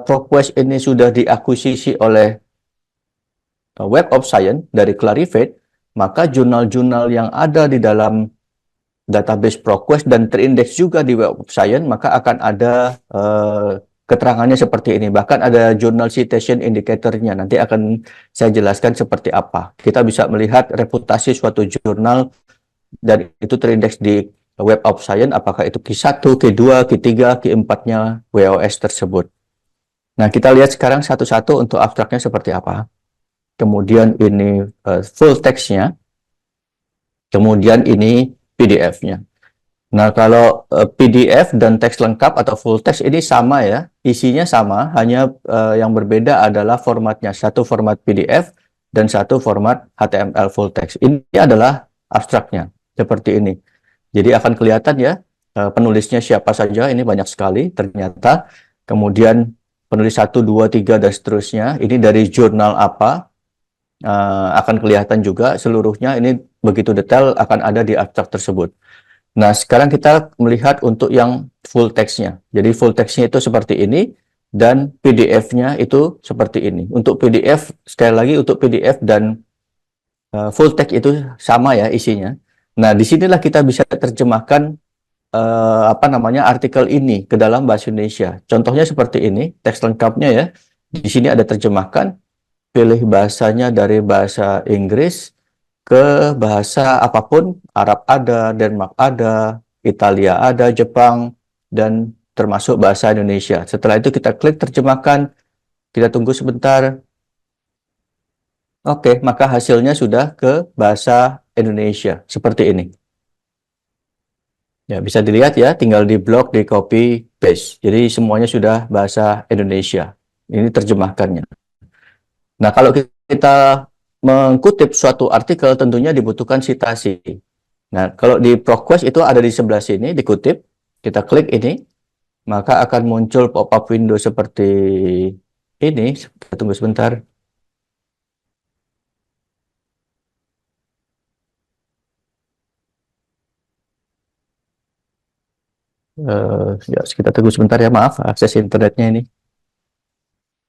ProQuest ini sudah diakuisisi oleh Web of Science dari Clarivate, maka jurnal-jurnal yang ada di dalam database ProQuest dan terindeks juga di Web of Science, maka akan ada keterangannya seperti ini. Bahkan ada journal citation indicator-nya. Nanti akan saya jelaskan seperti apa. Kita bisa melihat reputasi suatu jurnal dan itu terindeks di Web of Science, apakah itu Q1, Q2, Q3, Q4-nya WOS tersebut. Nah, kita lihat sekarang satu-satu untuk abstraknya seperti apa. Kemudian ini full text-nya, kemudian ini PDF-nya. Nah, kalau PDF dan teks lengkap atau full text ini sama ya, isinya sama, hanya yang berbeda adalah formatnya. Satu format PDF dan satu format HTML full text. Ini adalah abstraknya, seperti ini. Jadi akan kelihatan ya, penulisnya siapa saja, ini banyak sekali ternyata. Kemudian penulis 1, 2, 3, dan seterusnya. Ini dari jurnal apa, akan kelihatan juga seluruhnya. Ini begitu detail akan ada di abstrak tersebut. Nah, sekarang kita melihat untuk yang full text-nya. Jadi full text-nya itu seperti ini, dan PDF-nya itu seperti ini. Untuk PDF, sekali lagi untuk PDF dan full text itu sama ya isinya. Nah, disinilah kita bisa terjemahkan artikel ini ke dalam bahasa Indonesia. Contohnya seperti ini, teks lengkapnya ya. Di sini ada terjemahkan, pilih bahasanya dari bahasa Inggris ke bahasa apapun, Arab ada, Denmark ada, Italia ada, Jepang, dan termasuk bahasa Indonesia. Setelah itu kita klik terjemahkan, kita tunggu sebentar. Oke, maka hasilnya sudah ke bahasa Indonesia seperti ini. Ya, bisa dilihat ya, tinggal di blok, di copy paste. Jadi semuanya sudah bahasa Indonesia. Ini terjemahkannya. Nah, kalau kita mengutip suatu artikel tentunya dibutuhkan citasi. Nah, kalau di ProQuest itu ada di sebelah sini, dikutip, kita klik ini, maka akan muncul pop-up window seperti ini. Kita tunggu sebentar. Ya, kita tunggu sebentar ya, maaf, akses internetnya ini.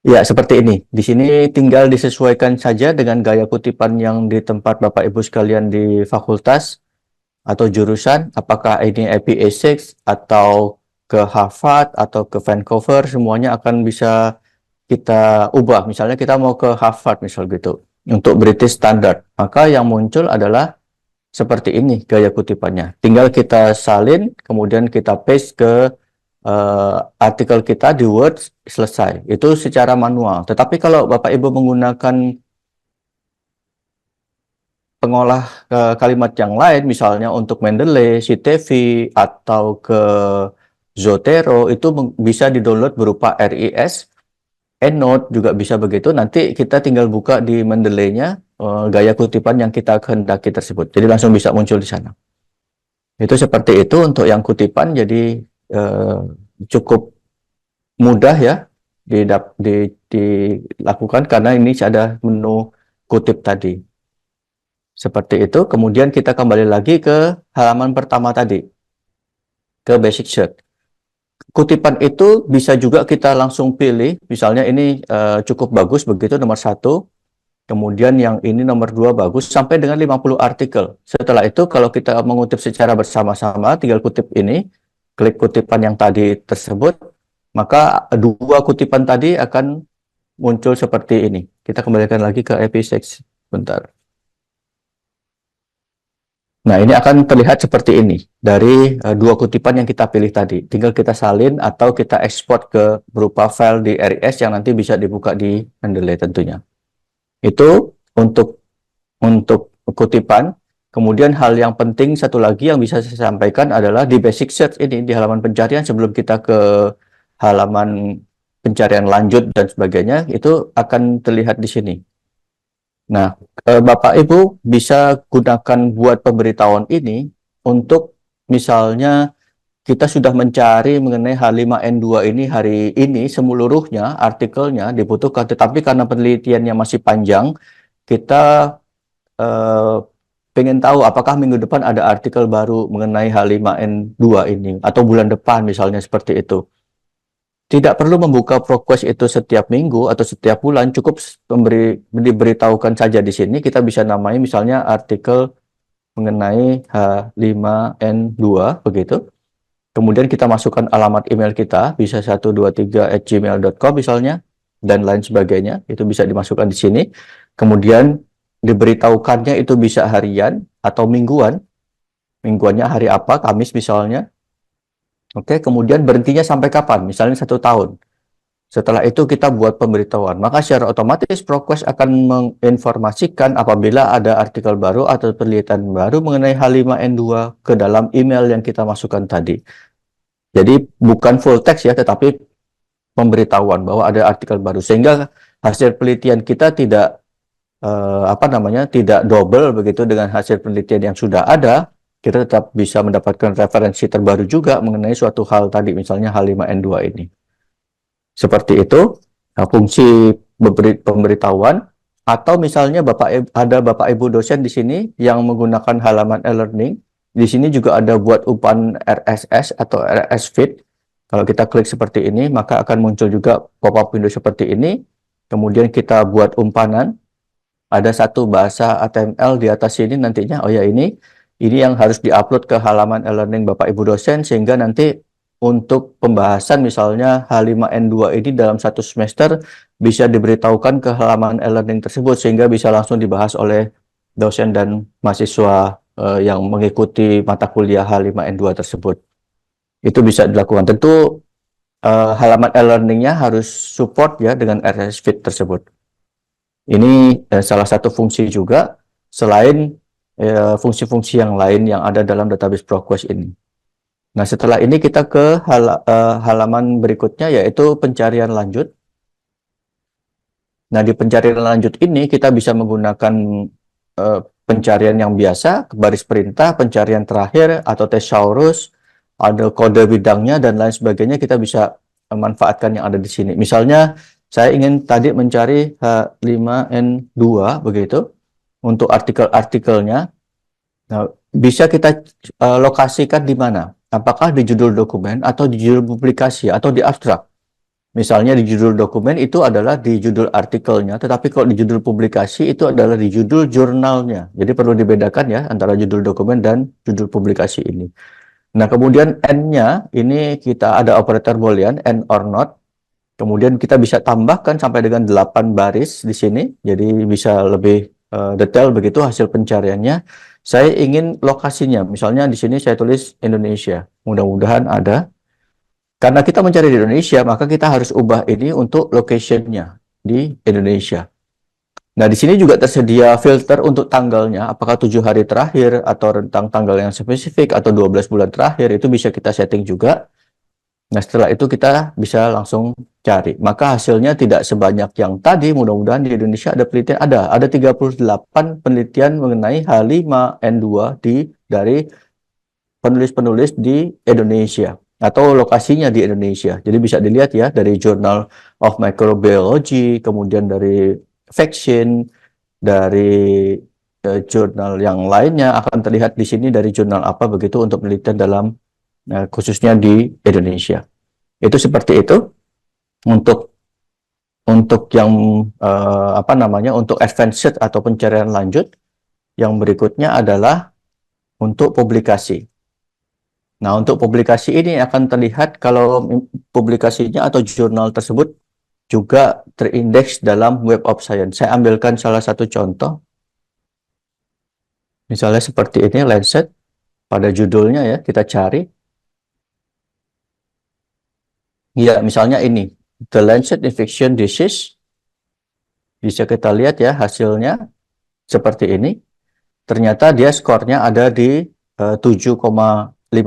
Ya, seperti ini. Di sini tinggal disesuaikan saja dengan gaya kutipan yang di tempat Bapak Ibu sekalian di fakultas atau jurusan, apakah ini IPA6 atau ke Harvard atau ke Vancouver, semuanya akan bisa kita ubah. Misalnya kita mau ke Harvard misal gitu, untuk British Standard, maka yang muncul adalah seperti ini gaya kutipannya. Tinggal kita salin, kemudian kita paste ke artikel kita di Word, selesai. Itu secara manual. Tetapi kalau Bapak Ibu menggunakan pengolah kalimat yang lain, misalnya untuk Mendeley, CTV, atau ke Zotero, itu bisa di-download berupa RIS, EndNote juga bisa begitu. Nanti kita tinggal buka di Mendeley-nya gaya kutipan yang kita kehendaki tersebut. Jadi langsung bisa muncul di sana. Itu seperti itu untuk yang kutipan, jadi cukup mudah ya dilakukan karena ini ada menu kutip tadi. Seperti itu, kemudian kita kembali lagi ke halaman pertama tadi, ke basic search. Kutipan itu bisa juga kita langsung pilih, misalnya ini cukup bagus begitu, nomor 1, kemudian yang ini nomor 2 bagus, sampai dengan 50 artikel. Setelah itu kalau kita mengutip secara bersama-sama, tinggal kutip ini, klik kutipan yang tadi tersebut, maka 2 kutipan tadi akan muncul seperti ini. Kita kembalikan lagi ke IP6, bentar. Nah, ini akan terlihat seperti ini dari 2 kutipan yang kita pilih tadi. Tinggal kita salin atau kita ekspor ke berupa file di RIS yang nanti bisa dibuka di Mendeley tentunya. Itu untuk kutipan. Kemudian hal yang penting satu lagi yang bisa saya sampaikan adalah di basic search ini, di halaman pencarian sebelum kita ke halaman pencarian lanjut dan sebagainya, itu akan terlihat di sini. Nah, Bapak Ibu bisa gunakan buat pemberitahuan ini untuk misalnya kita sudah mencari mengenai H5N2 ini hari ini seluruhnya artikelnya dibutuhkan, tetapi karena penelitiannya masih panjang, kita pengen tahu apakah minggu depan ada artikel baru mengenai H5N2 ini atau bulan depan misalnya seperti itu. Tidak perlu membuka ProQuest itu setiap minggu atau setiap bulan, cukup diberitahukan saja di sini. Kita bisa namai misalnya artikel mengenai H5N2 begitu. Kemudian kita masukkan alamat email kita, bisa 123@gmail.com misalnya, dan lain sebagainya. Itu bisa dimasukkan di sini. Kemudian diberitahukannya itu bisa harian atau mingguan. Mingguannya hari apa, Kamis misalnya. Oke, kemudian berhentinya sampai kapan? Misalnya 1 tahun. Setelah itu kita buat pemberitahuan. Maka secara otomatis ProQuest akan menginformasikan apabila ada artikel baru atau penelitian baru mengenai H5N2 ke dalam email yang kita masukkan tadi. Jadi bukan full text ya, tetapi pemberitahuan bahwa ada artikel baru. Sehingga hasil penelitian kita tidak tidak double begitu dengan hasil penelitian yang sudah ada. Kita tetap bisa mendapatkan referensi terbaru juga mengenai suatu hal tadi, misalnya H5N2 ini. Seperti itu, fungsi pemberitahuan, atau misalnya ada Bapak Ibu dosen di sini yang menggunakan halaman e-learning. Di sini juga ada buat umpan RSS atau RSS feed. Kalau kita klik seperti ini, maka akan muncul juga pop-up window seperti ini. Kemudian kita buat umpanan. Ada satu bahasa HTML di atas sini nantinya. Oh ya, ini yang harus diupload ke halaman e-learning Bapak Ibu dosen, sehingga nanti untuk pembahasan misalnya H5N2 ini dalam 1 semester bisa diberitahukan ke halaman e-learning tersebut, sehingga bisa langsung dibahas oleh dosen dan mahasiswa yang mengikuti mata kuliah H5N2 tersebut. Itu bisa dilakukan. Tentu halaman e-learningnya harus support ya dengan RSS feed tersebut. Ini salah satu fungsi juga selain fungsi-fungsi yang lain yang ada dalam database ProQuest ini. Nah, setelah ini kita ke halaman berikutnya, yaitu pencarian lanjut. Nah, di pencarian lanjut ini kita bisa menggunakan pencarian yang biasa, baris perintah, pencarian terakhir, atau thesaurus, ada kode bidangnya, dan lain sebagainya. Kita bisa manfaatkan yang ada di sini. Misalnya, saya ingin tadi mencari H5N2, begitu, untuk artikel-artikelnya. Nah, bisa kita lokasikan di mana? Apakah di judul dokumen, atau di judul publikasi, atau di abstrak? Misalnya di judul dokumen itu adalah di judul artikelnya, tetapi kalau di judul publikasi itu adalah di judul jurnalnya. Jadi perlu dibedakan ya antara judul dokumen dan judul publikasi ini. Nah, kemudian N-nya ini kita ada operator boolean, N or not. Kemudian kita bisa tambahkan sampai dengan 8 baris di sini. Jadi bisa lebih detail begitu hasil pencariannya. Saya ingin lokasinya. Misalnya di sini saya tulis Indonesia. Mudah-mudahan ada. Karena kita mencari di Indonesia, maka kita harus ubah ini untuk location-nya di Indonesia. Nah, di sini juga tersedia filter untuk tanggalnya, apakah 7 hari terakhir, atau rentang tanggal yang spesifik, atau 12 bulan terakhir, itu bisa kita setting juga. Nah, setelah itu kita bisa langsung cari. Maka hasilnya tidak sebanyak yang tadi, mudah-mudahan di Indonesia ada penelitian, ada 38 penelitian mengenai H5N2 dari penulis-penulis di Indonesia, atau lokasinya di Indonesia. Jadi bisa dilihat ya dari Journal of Microbiology, kemudian dari Vaccine, dari jurnal yang lainnya akan terlihat di sini dari jurnal apa begitu untuk penelitian dalam khususnya di Indonesia. Itu seperti itu untuk yang untuk advanced atau pencarian lanjut. Yang berikutnya adalah untuk publikasi. Nah, untuk publikasi ini akan terlihat kalau publikasinya atau jurnal tersebut juga terindeks dalam Web of Science. Saya ambilkan salah satu contoh. Misalnya seperti ini, Lancet. Pada judulnya ya, kita cari. Ya, misalnya ini, The Lancet Infection Disease. Bisa kita lihat ya, hasilnya seperti ini. Ternyata dia skornya ada di 7,59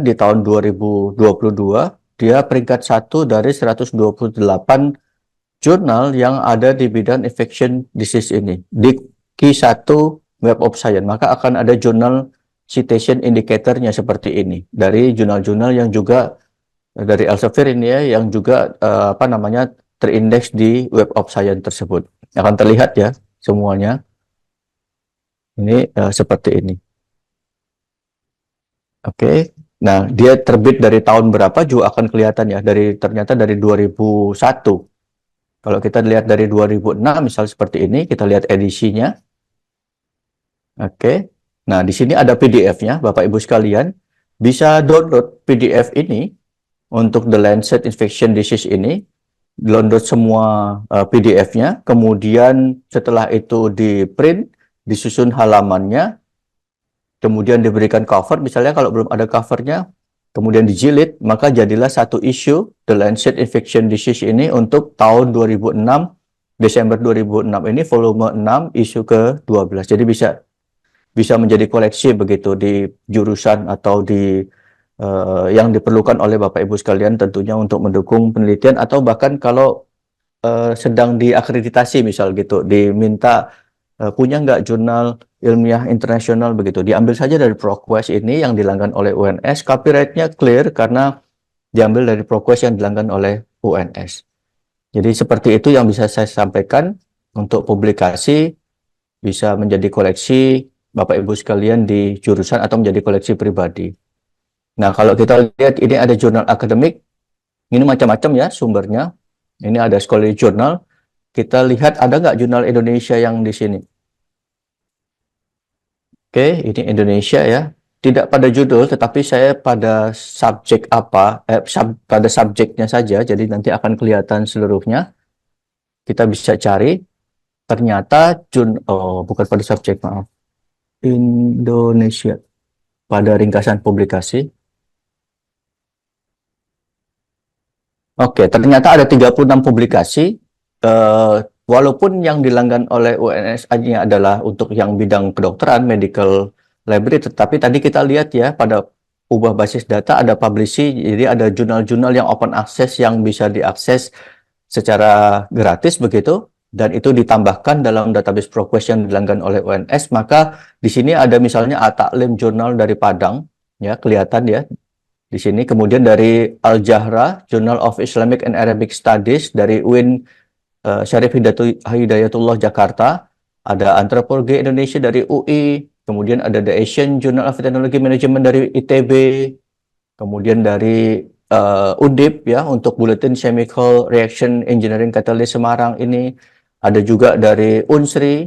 di tahun 2022. Dia peringkat 1 dari 128 jurnal yang ada di bidang infection disease ini di Q1 Web of Science. Maka akan ada jurnal citation indicator-nya seperti ini dari jurnal-jurnal yang juga dari Elsevier ini ya, yang juga terindeks di Web of Science tersebut. Akan terlihat ya semuanya. Ini seperti ini. Oke. Nah, dia terbit dari tahun berapa juga akan kelihatan ya. Ternyata dari 2001. Kalau kita lihat dari 2006 misal seperti ini, kita lihat edisinya. Oke. Nah, di sini ada PDF-nya, Bapak Ibu sekalian. Bisa download PDF ini untuk The Lancet Infection Disease ini. Download semua PDF-nya. Kemudian setelah itu di print, disusun halamannya, kemudian diberikan cover, misalnya kalau belum ada covernya, kemudian dijilid, maka jadilah satu isu The Lancet Infection Disease ini untuk tahun 2006, Desember 2006 ini volume 6 isu ke-12. Jadi bisa menjadi koleksi begitu di jurusan atau di yang diperlukan oleh Bapak Ibu sekalian tentunya untuk mendukung penelitian, atau bahkan kalau sedang diakreditasi misal gitu, diminta punya nggak jurnal ilmiah internasional begitu, diambil saja dari ProQuest ini yang dilanggan oleh UNS, copyright-nya clear karena diambil dari ProQuest yang dilanggan oleh UNS. Jadi seperti itu yang bisa saya sampaikan untuk publikasi, bisa menjadi koleksi Bapak Ibu sekalian di jurusan atau menjadi koleksi pribadi. Nah, kalau kita lihat ini ada jurnal akademik, ini macam-macam ya sumbernya. Ini ada scholarly journal. Kita lihat ada nggak jurnal Indonesia yang di sini. Oke, ini Indonesia ya. Tidak pada judul, tetapi saya pada subjek pada subjeknya saja. Jadi nanti akan kelihatan seluruhnya. Kita bisa cari. Ternyata bukan pada subjek, maaf. Indonesia. Pada ringkasan publikasi. Oke, ternyata ada 36 publikasi. walaupun yang dilanggan oleh UNS hanya adalah untuk yang bidang kedokteran, medical library, tetapi tadi kita lihat ya pada ubah basis data ada publishing, jadi ada jurnal-jurnal yang open access yang bisa diakses secara gratis begitu, dan itu ditambahkan dalam database ProQuest yang dilanggan oleh UNS. Maka di sini ada misalnya At-Ta'lim Jurnal dari Padang, ya kelihatan ya di sini. Kemudian dari Al-Jahra Journal of Islamic and Arabic Studies dari UIN Syarif Hidayatullah Jakarta, ada Antropologi Indonesia dari UI, kemudian ada The Asian Journal of Technology Management dari ITB, kemudian dari Undip ya untuk Bulletin Chemical Reaction Engineering Catalyst Semarang ini, ada juga dari Unsri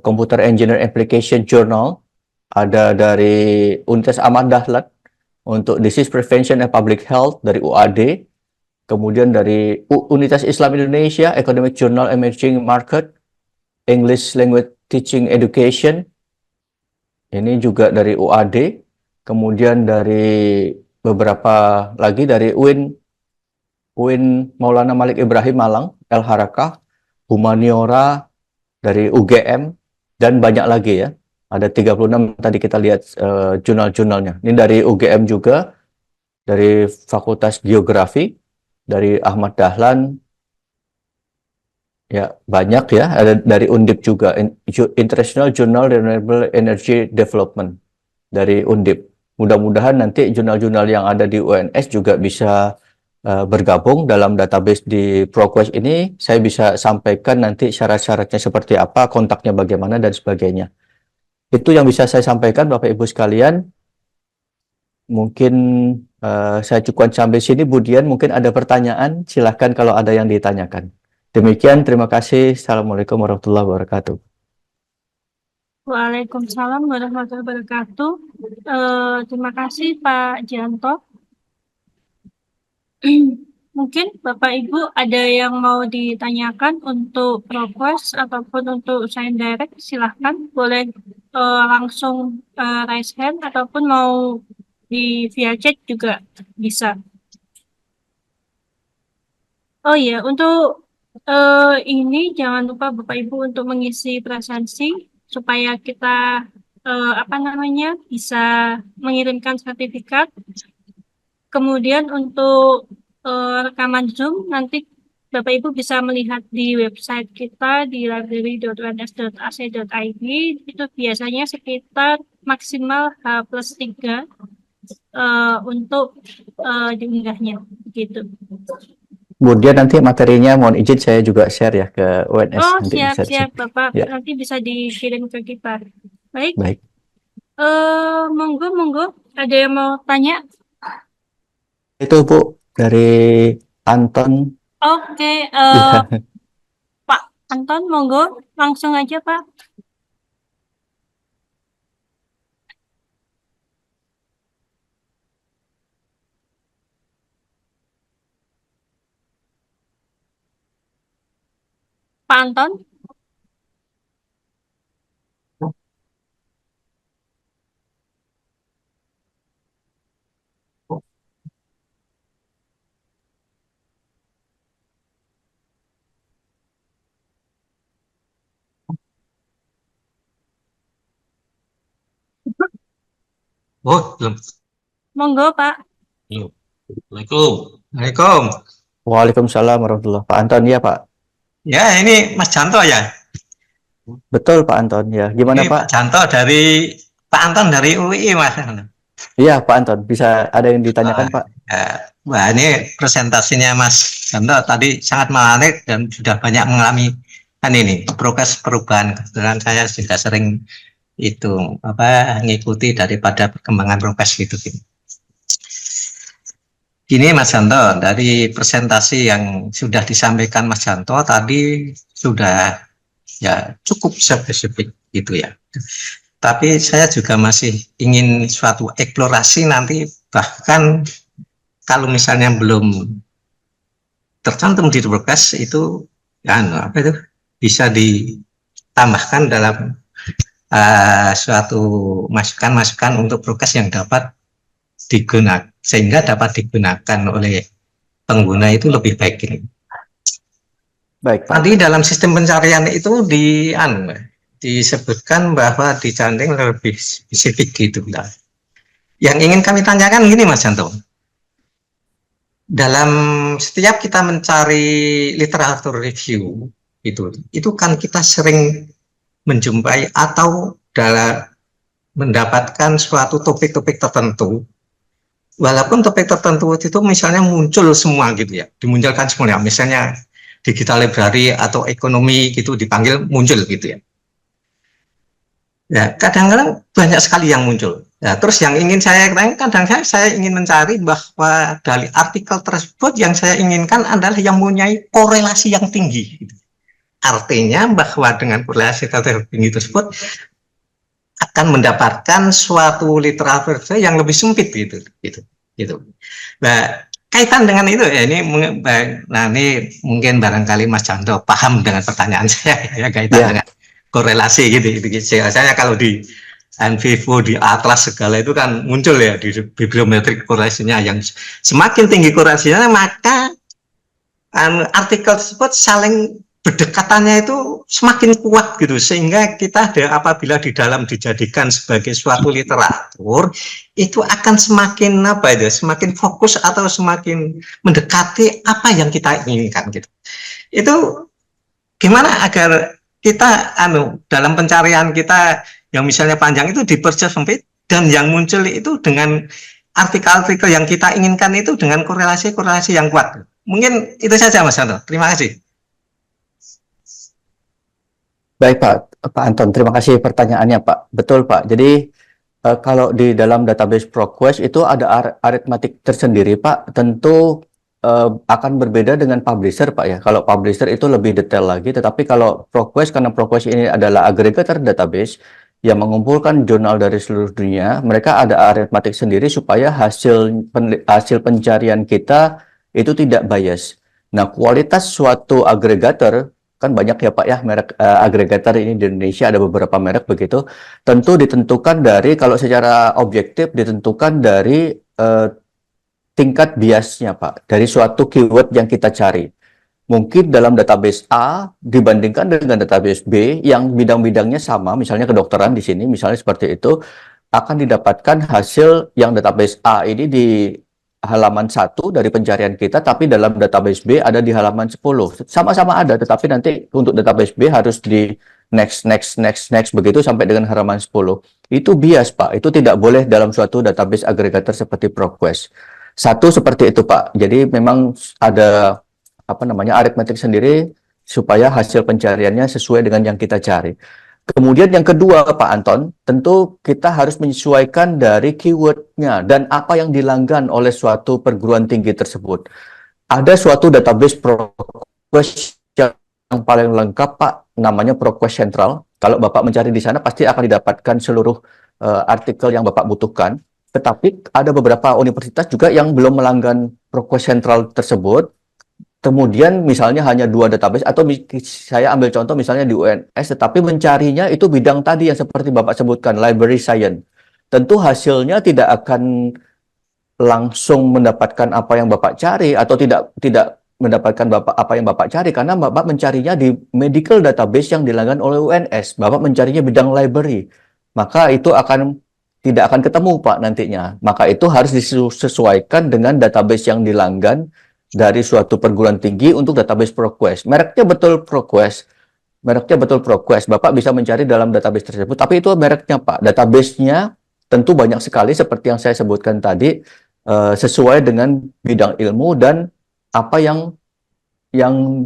Computer Engineer Application Journal, ada dari Universitas Ahmad Dahlan untuk Disease Prevention and Public Health dari UAD, kemudian dari Universitas Islam Indonesia Academic Journal Emerging Market English Language Teaching Education, ini juga dari UAD, kemudian dari beberapa lagi dari UIN Maulana Malik Ibrahim Malang, El Harakah, Humaniora dari UGM, dan banyak lagi ya. Ada 36 tadi kita lihat jurnal-jurnalnya. Ini dari UGM juga, dari Fakultas Geografi, dari Ahmad Dahlan, ya banyak ya. Ada dari Undip juga, International Journal Renewable Energy Development dari Undip. Mudah-mudahan nanti jurnal-jurnal yang ada di UNS juga bisa bergabung dalam database di ProQuest ini. Saya bisa sampaikan nanti syarat-syaratnya seperti apa, kontaknya bagaimana, dan sebagainya. Itu yang bisa saya sampaikan Bapak Ibu sekalian. Mungkin saya cukupkan sampai sini. Bu Dian, mungkin ada pertanyaan, silahkan kalau ada yang ditanyakan. Demikian, terima kasih. Assalamualaikum warahmatullahi wabarakatuh. Waalaikumsalam warahmatullahi wabarakatuh. Terima kasih Pak Janto. Mungkin Bapak Ibu ada yang mau ditanyakan untuk ProQuest ataupun untuk Sign Direct, silahkan boleh langsung raise hand ataupun mau di via chat juga bisa. Oh iya, untuk ini jangan lupa Bapak Ibu untuk mengisi presensi supaya kita bisa mengirimkan sertifikat. Kemudian untuk rekaman Zoom nanti Bapak Ibu bisa melihat di website kita di library.uns.ac.id. Itu biasanya sekitar maksimal H+3 untuk diunggahnya gitu. Kemudian nanti materinya mohon izin saya juga share ya ke UNS. Oh, nanti bisa siap Bapak, ya. nanti bisa dikirim ke kita. Baik. Baik. Monggo ada yang mau tanya? Itu Bu dari Anton. Oke, Ya. Pak Anton, monggo langsung aja Pak. Pak Anton. Oh, belum. Monggo Pak. Assalamualaikum. Waalaikumsalam. Waalaikumsalam warahmatullahi wabarakatuh. Pak Anton ya Pak. Ya, ini Mas Janto ya. Betul Pak Anton ya. Gimana Ini Pak? Pak Janto dari Pak Anton dari UI Mas. Iya Pak Anton. Bisa ada yang ditanyakan Pak? Ya. Wah, ini presentasinya Mas Janto tadi sangat menarik dan sudah banyak mengalami kan ini progres perubahan. Kebetulan saya juga sering itu ngikuti daripada perkembangan progres gitu. Ini Mas Janto, dari presentasi yang sudah disampaikan Mas Janto tadi sudah ya cukup spesifik gitu ya. Tapi saya juga masih ingin suatu eksplorasi nanti, bahkan kalau misalnya belum tercantum di progres itu ya bisa ditambahkan dalam suatu masukan-masukan untuk progres yang dapat digunakan sehingga dapat digunakan oleh pengguna itu lebih baik ini. Baik, Pak. Tadi dalam sistem pencarian itu disebutkan bahwa di Canting lebih spesifik gitu. Nah, yang ingin kami tanyakan gini Mas Janto, dalam setiap kita mencari literatur review itu kan kita sering menjumpai atau mendapatkan suatu topik-topik tertentu, walaupun topik tertentu itu misalnya muncul semua gitu ya, dimunculkan semuanya, misalnya digital library atau ekonomi gitu dipanggil muncul gitu ya. Ya, kadang-kadang banyak sekali yang muncul. Ya, terus yang ingin saya tanyakan, kadang saya ingin mencari bahwa dari artikel tersebut yang saya inginkan adalah yang mempunyai korelasi yang tinggi. Gitu. Artinya bahwa dengan korelasi tinggi tersebut akan mendapatkan suatu literatur yang lebih sempit gitu. Nah, kaitan dengan itu ya ini mungkin barangkali Mas Janto paham dengan pertanyaan saya ya kaitan dengan korelasi gitu. Saya kalau di Vivo di Atlas segala itu kan muncul ya di bibliometrik korelasinya yang semakin tinggi korelasinya maka artikel tersebut saling berdekatannya itu semakin kuat gitu sehingga kita apabila di dalam dijadikan sebagai suatu literatur itu akan semakin semakin fokus atau semakin mendekati apa yang kita inginkan gitu. Itu gimana agar kita dalam pencarian kita yang misalnya panjang itu dipersempit dan yang muncul itu dengan artikel-artikel yang kita inginkan itu dengan korelasi-korelasi yang kuat. Mungkin itu saja Mas Anton. Terima kasih. Baik Pak Anton, terima kasih pertanyaannya Pak. Betul Pak, jadi kalau di dalam database ProQuest itu ada aritmatik tersendiri Pak, tentu akan berbeda dengan publisher Pak ya. Kalau publisher itu lebih detail lagi, tetapi kalau ProQuest, karena ProQuest ini adalah aggregator database yang mengumpulkan jurnal dari seluruh dunia, mereka ada aritmatik sendiri supaya hasil pencarian kita itu tidak bias. Nah, kualitas suatu agregator kan banyak ya Pak ya merek agregator ini di Indonesia ada beberapa merek begitu, tentu ditentukan dari kalau secara objektif ditentukan dari tingkat biasnya Pak dari suatu keyword yang kita cari. Mungkin dalam database A dibandingkan dengan database B yang bidang-bidangnya sama, misalnya kedokteran di sini misalnya seperti itu, akan didapatkan hasil yang database A ini di halaman 1 dari pencarian kita, tapi dalam database B ada di halaman 10. Sama-sama ada, tetapi nanti untuk database B harus di next begitu sampai dengan halaman 10. Itu bias, Pak. Itu tidak boleh dalam suatu database agregator seperti ProQuest. Satu seperti itu, Pak. Jadi memang ada aritmetik sendiri supaya hasil pencariannya sesuai dengan yang kita cari. Kemudian yang kedua, Pak Anton, tentu kita harus menyesuaikan dari keywordnya dan apa yang dilanggan oleh suatu perguruan tinggi tersebut. Ada suatu database ProQuest yang paling lengkap, Pak, namanya ProQuest Central. Kalau Bapak mencari di sana, pasti akan didapatkan seluruh artikel yang Bapak butuhkan. Tetapi ada beberapa universitas juga yang belum melanggan ProQuest Central tersebut. Kemudian misalnya hanya 2 database atau saya ambil contoh misalnya di UNS tetapi mencarinya itu bidang tadi yang seperti Bapak sebutkan library science. Tentu hasilnya tidak akan langsung mendapatkan apa yang Bapak cari atau tidak mendapatkan apa yang Bapak cari karena Bapak mencarinya di medical database yang dilanggan oleh UNS. Bapak mencarinya bidang library. Maka itu tidak akan ketemu Pak nantinya. Maka itu harus disesuaikan dengan database yang dilanggan dari suatu perguruan tinggi untuk database ProQuest. Mereknya betul ProQuest. Bapak bisa mencari dalam database tersebut, tapi itu mereknya Pak. Database-nya tentu banyak sekali seperti yang saya sebutkan tadi, sesuai dengan bidang ilmu dan apa yang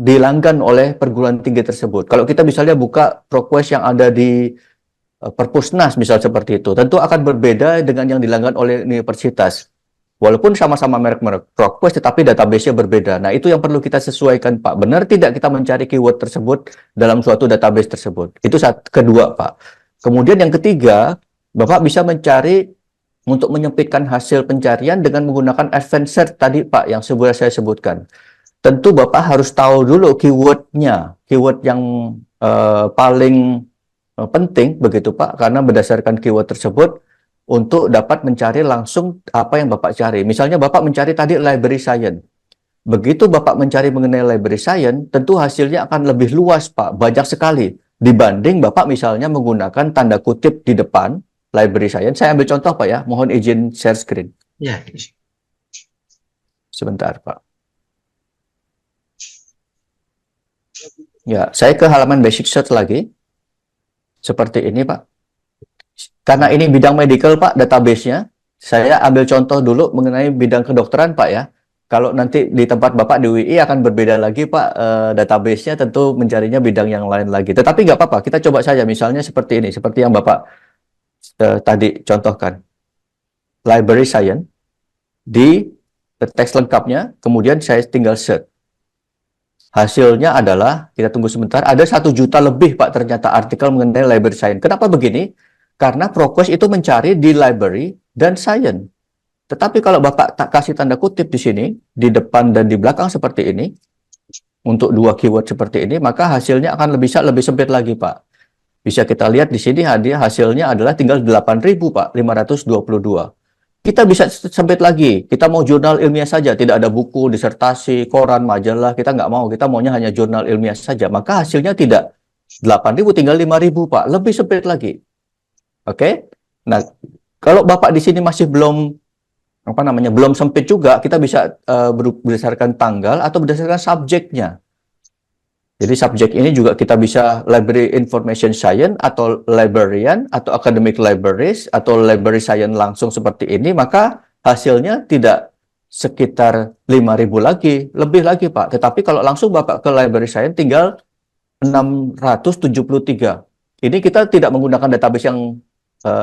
dilanggan oleh perguruan tinggi tersebut. Kalau kita misalnya buka ProQuest yang ada di Perpusnas misal seperti itu, tentu akan berbeda dengan yang dilanggan oleh universitas. Walaupun sama-sama merek-merek ProQuest, tetapi database-nya berbeda. Nah, itu yang perlu kita sesuaikan, Pak. Benar tidak kita mencari keyword tersebut dalam suatu database tersebut? Itu kedua, Pak. Kemudian yang ketiga, Bapak bisa mencari untuk menyempitkan hasil pencarian dengan menggunakan advanced search tadi, Pak, yang sudah saya sebutkan. Tentu Bapak harus tahu dulu keyword-nya, keyword yang paling penting, begitu, Pak, karena berdasarkan keyword tersebut, untuk dapat mencari langsung apa yang Bapak cari. Misalnya Bapak mencari tadi library science. Begitu Bapak mencari mengenai library science, tentu hasilnya akan lebih luas, Pak. Banyak sekali. Dibanding Bapak misalnya menggunakan tanda kutip di depan, library science. Saya ambil contoh, Pak ya. Mohon izin share screen. Ya, Sebentar, Pak. Ya, saya ke halaman basic search lagi. Seperti ini, Pak. Karena ini bidang medical, Pak, database-nya. Saya ambil contoh dulu mengenai bidang kedokteran, Pak ya. Kalau nanti di tempat Bapak di UI akan berbeda lagi, Pak, database-nya tentu mencarinya bidang yang lain lagi. Tetapi nggak apa-apa, kita coba saja misalnya seperti ini, seperti yang Bapak tadi contohkan. Library Science, di teks lengkapnya, kemudian saya tinggal search. Hasilnya adalah, kita tunggu sebentar, ada 1 juta lebih, Pak, ternyata artikel mengenai library science. Kenapa begini? Karena ProQuest itu mencari di library dan science. Tetapi kalau Bapak tak kasih tanda kutip di sini, di depan dan di belakang seperti ini, untuk 2 keyword seperti ini, maka hasilnya akan lebih sempit lagi, Pak. Bisa kita lihat di sini hasilnya adalah tinggal 8.000, Pak, 522. Kita bisa sempit lagi. Kita mau jurnal ilmiah saja, tidak ada buku, disertasi, koran, majalah. Kita nggak mau. Kita maunya hanya jurnal ilmiah saja. Maka hasilnya tidak 8.000, tinggal 5.000, Pak. Lebih sempit lagi. Oke? Nah, kalau Bapak di sini masih belum belum sempit juga, kita bisa berdasarkan tanggal atau berdasarkan subjeknya. Jadi subjek ini juga kita bisa library information science atau librarian atau academic libraries atau library science langsung seperti ini, maka hasilnya tidak sekitar 5.000 lagi, lebih lagi, Pak. Tetapi kalau langsung Bapak ke library science tinggal 673. Ini kita tidak menggunakan database yang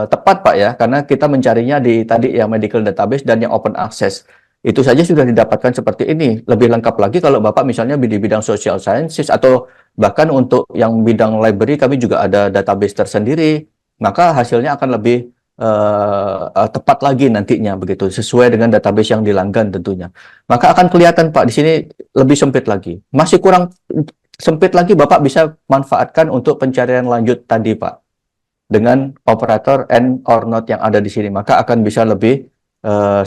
tepat, Pak ya, karena kita mencarinya di tadi yang medical database dan yang open access. Itu saja sudah didapatkan seperti ini. Lebih lengkap lagi kalau Bapak misalnya di bidang social sciences atau bahkan untuk yang bidang library kami juga ada database tersendiri, maka hasilnya akan lebih tepat lagi nantinya begitu, sesuai dengan database yang dilanggan tentunya. Maka akan kelihatan, Pak, di sini lebih sempit lagi. Masih kurang sempit lagi, Bapak bisa manfaatkan untuk pencarian lanjut tadi, Pak, dengan operator and or not yang ada di sini, maka akan bisa lebih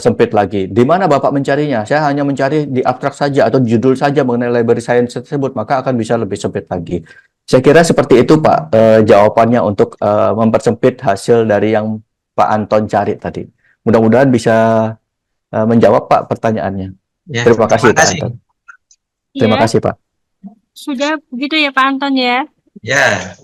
sempit lagi. Di mana Bapak mencarinya? Saya hanya mencari di abstrak saja atau judul saja mengenai library science tersebut, maka akan bisa lebih sempit lagi. Saya kira seperti itu, Pak, jawabannya untuk mempersempit hasil dari yang Pak Anton cari tadi. Mudah-mudahan bisa menjawab, Pak, pertanyaannya. ya, Terima kasih, Pak Anton. Terima Iya, kasih, Pak. sudah begitu ya Pak Anton ya. Ya,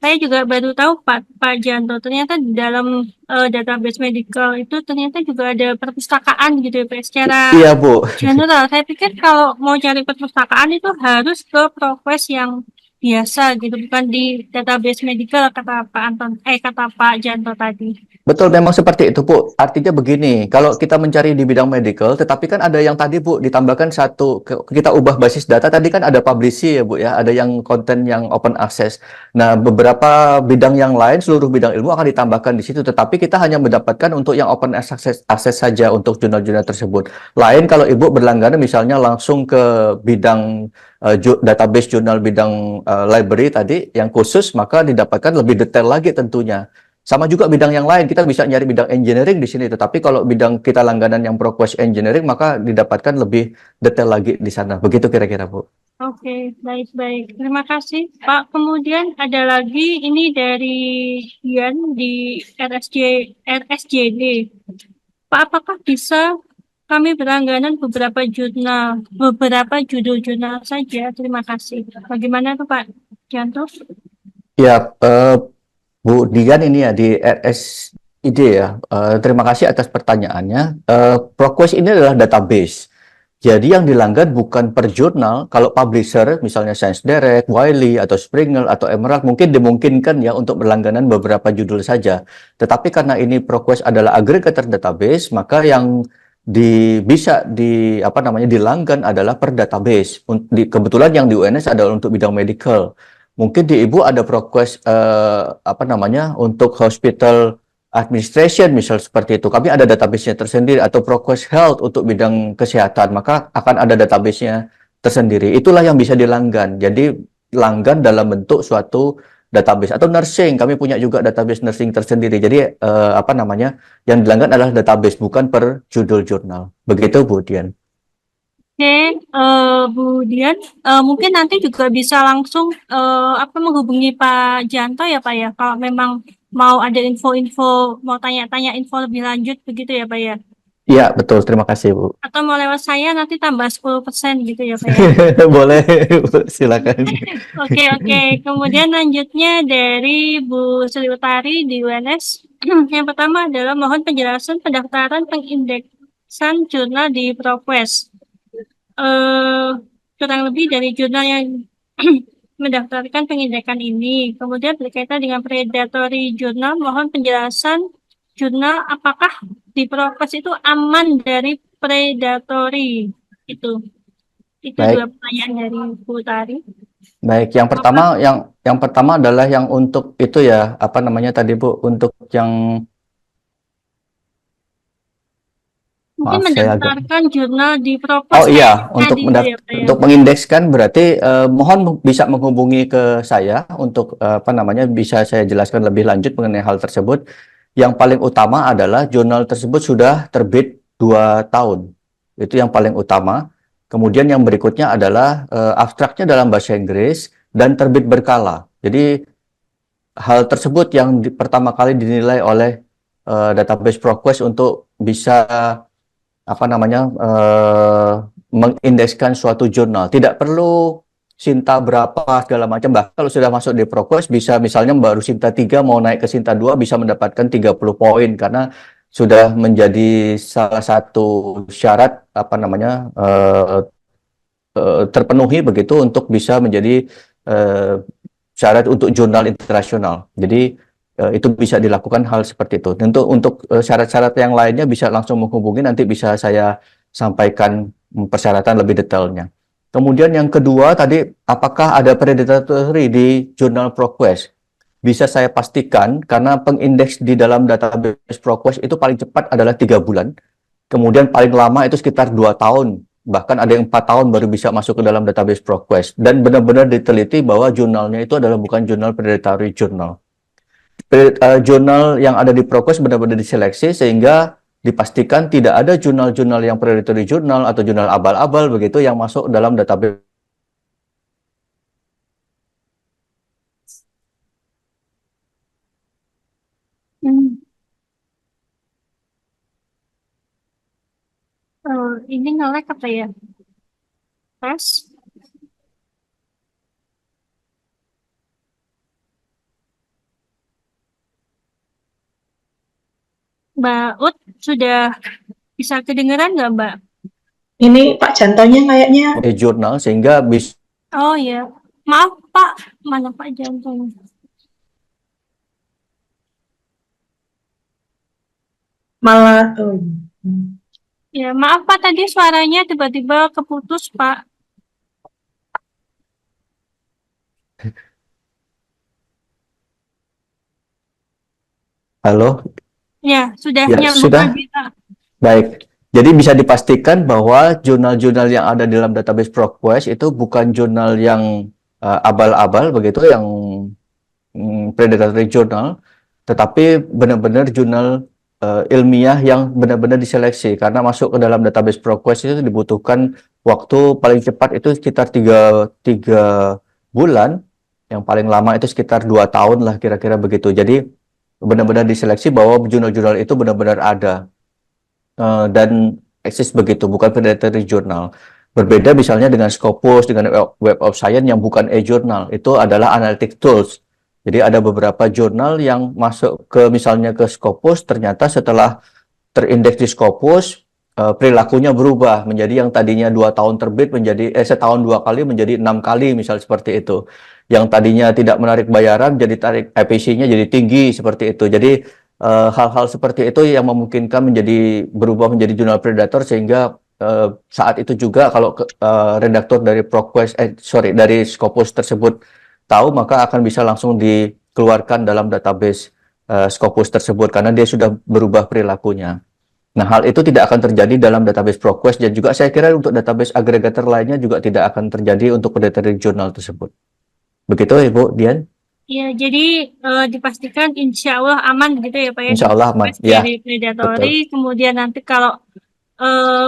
Saya juga baru tahu Pak Janto, ternyata di dalam database medical itu ternyata juga ada perpustakaan gitu ya Pak, secara Iya, Bu. general. Saya pikir kalau mau cari perpustakaan itu harus ke ProQuest yang biasa gitu, bukan di database medical kata Pak Anton, kata Pak Janto tadi. Betul, memang seperti itu, Bu. Artinya begini, kalau kita mencari di bidang medical, tetapi kan ada yang tadi, Bu, ditambahkan satu, kita ubah basis data, tadi kan ada publish ya, Bu, ya, ada yang konten yang open access. Nah, beberapa bidang yang lain, seluruh bidang ilmu akan ditambahkan di situ, tetapi kita hanya mendapatkan untuk yang open access saja untuk jurnal-jurnal tersebut. Lain kalau Ibu berlangganan misalnya langsung ke bidang database jurnal bidang library tadi, yang khusus, maka didapatkan lebih detail lagi tentunya. Sama juga bidang yang lain, kita bisa nyari bidang engineering di sini, tetapi kalau bidang kita langganan yang ProQuest engineering, maka didapatkan lebih detail lagi di sana. Begitu kira-kira, Bu. Oke, baik-baik. Terima kasih, Pak. Kemudian ada lagi ini dari Dian di RSJD. Pak, apakah bisa kami berlangganan beberapa judul jurnal saja? Terima kasih. Bagaimana tuh Pak Janto? Ya, Bu Dian ini ya di RSID ya. Terima kasih atas pertanyaannya. ProQuest ini adalah database. Jadi yang dilanggan bukan per jurnal. Kalau publisher, misalnya Science Direct, Wiley, atau Springer, atau Emerald, mungkin dimungkinkan ya untuk berlangganan beberapa judul saja. Tetapi karena ini ProQuest adalah aggregator database, maka yang bisa dilanggan adalah per database. Kebetulan yang di UNS adalah untuk bidang medical. Mungkin di Ibu ada ProQuest untuk hospital administration misal seperti itu. Kami ada database-nya tersendiri, atau ProQuest Health untuk bidang kesehatan, maka akan ada database-nya tersendiri. Itulah yang bisa dilanggan. Jadi langgan dalam bentuk suatu database, atau nursing. Kami punya juga database nursing tersendiri. Jadi yang dilanggan adalah database, bukan per judul jurnal. Begitu, Bu Dian. Oke, Bu Dian, mungkin nanti juga bisa langsung menghubungi Pak Janto ya Pak ya, kalau memang mau ada info-info, mau tanya-tanya info lebih lanjut begitu ya Pak ya. Iya, betul. Terima kasih, Bu. Atau mau lewat saya nanti tambah 10% gitu ya Pak ya. Boleh, Bu. Silakan. Oke, oke. Kemudian lanjutnya dari Bu Sri Utari di UNS. Yang pertama adalah mohon penjelasan pendaftaran pengindeksan jurnal di ProQuest. eh Kurang lebih dari jurnal yang mendaftarkan pengindekan ini. Kemudian berkaitan dengan predatory jurnal, mohon penjelasan jurnal apakah di ProQuest itu aman dari predatory. Itu. Itu dua Baik, pertanyaan dari Bu Utari. baik. Yang pertama adalah yang untuk itu ya, apa namanya tadi, Bu, untuk yang Mungkin maaf saya agak. mendaftarkan jurnal di Oh ProQuest kayak iya, tadi gitu ya, Pak ya. untuk mengindekskan berarti mohon bisa menghubungi ke saya untuk apa namanya bisa saya jelaskan lebih lanjut mengenai hal tersebut. Yang paling utama adalah jurnal tersebut sudah terbit 2 tahun. Itu yang paling utama. Kemudian yang berikutnya adalah abstraknya dalam bahasa Inggris dan terbit berkala. Jadi hal tersebut yang pertama kali dinilai oleh database ProQuest untuk bisa apa namanya mengindekskan suatu jurnal. Tidak perlu Sinta berapa segala macam. Bahkan kalau sudah masuk di ProQuest bisa misalnya baru Sinta 3 mau naik ke Sinta 2 bisa mendapatkan 30 poin karena sudah menjadi salah satu syarat apa namanya terpenuhi begitu untuk bisa menjadi eh, syarat untuk jurnal internasional. Jadi itu bisa dilakukan hal seperti itu. Untuk syarat-syarat yang lainnya bisa langsung menghubungi, nanti bisa saya sampaikan persyaratan lebih detailnya. Kemudian yang kedua tadi, apakah ada predatory di jurnal ProQuest? Bisa saya pastikan karena pengindeks di dalam database ProQuest itu paling cepat adalah 3 bulan. Kemudian paling lama itu sekitar 2 tahun. Bahkan ada yang 4 tahun baru bisa masuk ke dalam database ProQuest. Dan benar-benar diteliti bahwa jurnalnya itu adalah bukan jurnal predatory journal. Jurnal yang ada di ProQuest benar-benar diseleksi sehingga dipastikan tidak ada jurnal-jurnal yang predatory journal atau jurnal abal-abal begitu yang masuk dalam database. Hmm. Ini nge-lag apa ya? Tes. Mbak Ut sudah bisa kedengeran nggak Mbak? Ini Pak Jantonya kayaknya Jurnal sehingga bisa Oh ya, maaf Pak, mana Pak Jantung? malah Ya maaf Pak, tadi suaranya tiba-tiba keputus Pak. halo. Ya, sudah Ya, nyambung sudah. lagi Pak. Baik, jadi bisa dipastikan bahwa jurnal-jurnal yang ada di dalam database ProQuest itu bukan jurnal yang abal-abal begitu, yang predatory journal, tetapi benar-benar jurnal ilmiah yang benar-benar diseleksi. Karena masuk ke dalam database ProQuest itu dibutuhkan waktu paling cepat itu sekitar tiga bulan, yang paling lama itu sekitar 2 tahun lah kira-kira begitu. Jadi benar-benar diseleksi bahwa jurnal-jurnal itu benar-benar ada dan eksis begitu, bukan predatory journal. Berbeda misalnya dengan Scopus, dengan Web of Science yang bukan e-journal, itu adalah analytic tools. Jadi ada beberapa jurnal yang masuk ke misalnya ke Scopus, ternyata setelah terindeks di Scopus, perilakunya berubah menjadi yang tadinya 2 tahun terbit menjadi setahun 2 kali menjadi 6 kali, misal seperti itu. Yang tadinya tidak menarik bayaran jadi tarik IPC-nya jadi tinggi seperti itu. Jadi hal-hal seperti itu yang memungkinkan berubah menjadi jurnal predator sehingga saat itu juga kalau redaktur dari ProQuest dari Scopus tersebut tahu, maka akan bisa langsung dikeluarkan dalam database Scopus tersebut karena dia sudah berubah perilakunya. Nah, hal itu tidak akan terjadi dalam database ProQuest dan juga saya kira untuk database agregator lainnya juga tidak akan terjadi untuk predatory journal tersebut. Begitu Ibu Dian? Ya, jadi dipastikan insya Allah aman gitu ya Pak ya di Insya Allah aman. ProQuest Ya, dari predatory. betul. Kemudian nanti kalau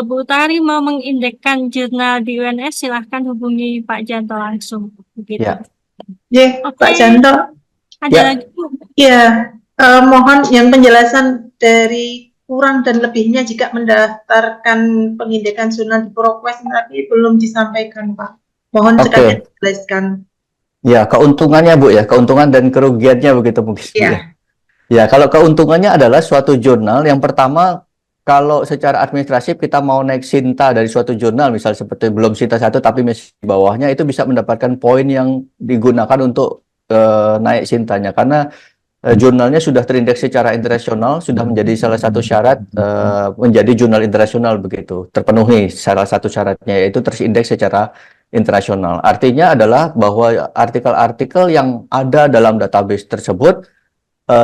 Bu Tari mau mengindekkan jurnal di UNS, silahkan hubungi Pak Janto langsung. Begitu. Ya. Oke. Pak Janto. Ada Ya. lagi, Bu? Ya, mohon yang penjelasan dari kurang dan lebihnya jika mendaftarkan pengindekan jurnal di ProQuest tapi belum disampaikan, Pak. Mohon Oke. sekalian dijelaskan. Ya, keuntungannya Bu ya, keuntungan dan kerugiannya begitu mungkin Bu Ya. ya. Ya, kalau keuntungannya adalah suatu jurnal yang pertama, kalau secara administratif kita mau naik Sinta dari suatu jurnal, misal seperti belum Sinta 1 tapi masih di bawahnya, itu bisa mendapatkan poin yang digunakan untuk naik Sintanya, karena jurnalnya sudah terindeks secara internasional, sudah menjadi salah satu syarat menjadi jurnal internasional begitu, terpenuhi salah satu syaratnya yaitu terindeks secara internasional. Artinya adalah bahwa artikel-artikel yang ada dalam database tersebut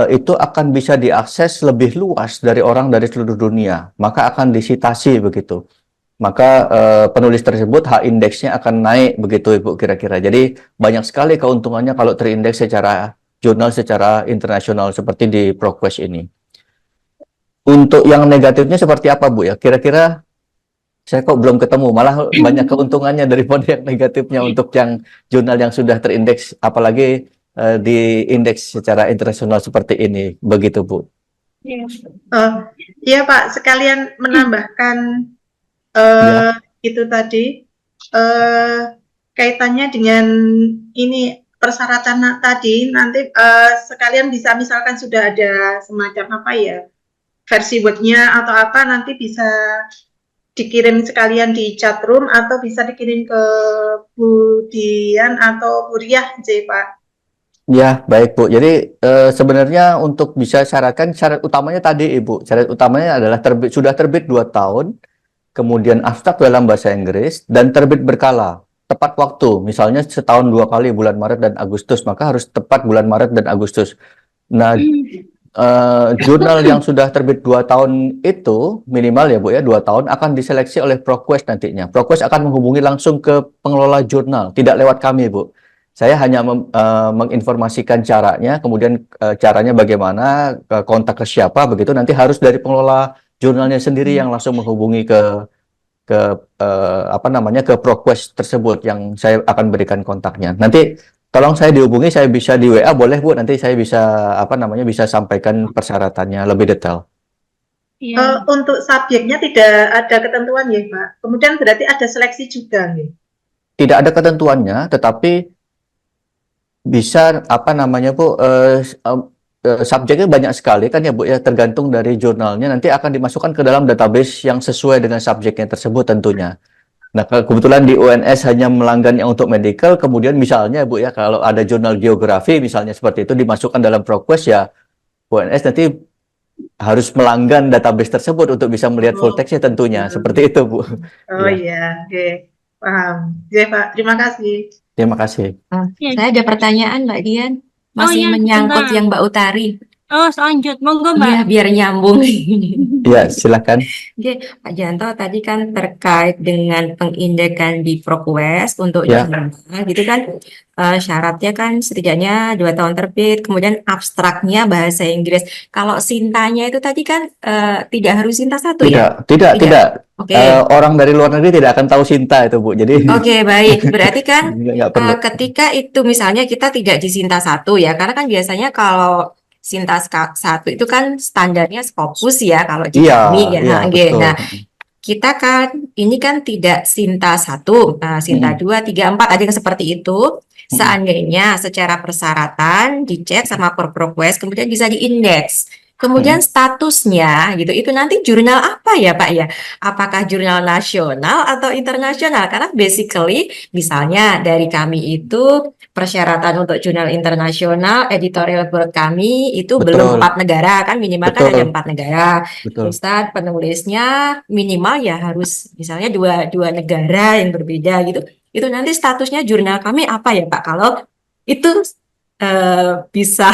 itu akan bisa diakses lebih luas dari orang dari seluruh dunia, maka akan disitasi begitu. Maka penulis tersebut hak indeksnya akan naik begitu Ibu kira-kira. Jadi banyak sekali keuntungannya kalau terindeks secara jurnal secara internasional seperti di ProQuest ini. Untuk yang negatifnya seperti apa Bu ya? Kira-kira saya kok belum ketemu, malah banyak keuntungannya daripada yang negatifnya untuk yang jurnal yang sudah terindeks, apalagi di indeks secara internasional seperti ini, begitu Bu. Iya Pak, sekalian menambahkan itu tadi kaitannya dengan ini persyaratan tadi, nanti sekalian bisa misalkan sudah ada semacam apa ya, versi Word-nya atau apa, nanti bisa dikirim sekalian di chat room atau bisa dikirim ke Bu Dian atau Bu Riah, Pak. Ya, baik Bu. Jadi sebenarnya untuk bisa syarat utamanya tadi Ibu, syarat utamanya adalah sudah terbit 2 tahun, kemudian abstrak dalam bahasa Inggris, dan terbit berkala, tepat waktu, misalnya setahun 2 kali, bulan Maret dan Agustus, maka harus tepat bulan Maret dan Agustus. Nah, jurnal yang sudah terbit 2 tahun itu minimal ya Bu ya, 2 tahun akan diseleksi oleh ProQuest nantinya. ProQuest akan menghubungi langsung ke pengelola jurnal, tidak lewat kami Bu. Saya hanya menginformasikan caranya, kemudian caranya bagaimana, kontak ke siapa, begitu nanti harus dari pengelola jurnalnya sendiri yang langsung menghubungi ke ProQuest tersebut yang saya akan berikan kontaknya. Nanti tolong saya dihubungi, saya bisa di WA boleh Bu, nanti saya bisa bisa sampaikan persyaratannya lebih detail. Untuk subjeknya tidak ada ketentuan ya Pak. Kemudian berarti ada seleksi juga nih. Tidak ada ketentuannya, tetapi bisa Bu, subjeknya banyak sekali kan ya Bu ya, tergantung dari jurnalnya, nanti akan dimasukkan ke dalam database yang sesuai dengan subjeknya tersebut tentunya. Nah, kebetulan di UNS hanya melanggan yang untuk medical, kemudian misalnya Bu ya, kalau ada jurnal geografi misalnya seperti itu dimasukkan dalam ProQuest, ya UNS nanti harus melanggan database tersebut untuk bisa melihat full text-nya tentunya, seperti itu Bu. Iya, oke. Paham. Ya Pak, terima kasih. Terima kasih. Saya ada pertanyaan Mbak Dian, masih menyangkut yang Mbak Utari. Lanjut, monggo Mbak. Iya, biar nyambung. Ya, silakan. Oke, Pak Janto tadi kan terkait dengan pengindekan di ProQuest untuk jurnal, gitu kan, syaratnya kan setidaknya 2 tahun terbit, kemudian abstraknya bahasa Inggris. Kalau Sintanya itu tadi kan tidak harus Sinta 1 ya? Tidak. Oke. Orang dari luar negeri tidak akan tahu Sinta itu Bu. Jadi Oke, baik. Berarti kan nggak perlu. ketika itu misalnya kita tidak di Sinta 1 ya, karena kan biasanya kalau Sinta 1 itu kan standarnya Scopus ya kalau di kami ya. Iya, betul. Nah, kita kan ini kan tidak Sinta 1, Sinta 2, 3, 4 ada yang seperti itu. Seandainya secara persyaratan dicek sama ProQuest kemudian bisa diindeks. Kemudian statusnya gitu, itu nanti jurnal apa ya Pak ya? Apakah jurnal nasional atau internasional? Karena basically misalnya dari kami itu persyaratan untuk jurnal internasional, editorial board kami itu belum 4 negara, kan minimal kan ada 4 negara. Terus penulisnya minimal ya harus misalnya dua negara yang berbeda gitu. Itu nanti statusnya jurnal kami apa ya Pak? Kalau itu bisa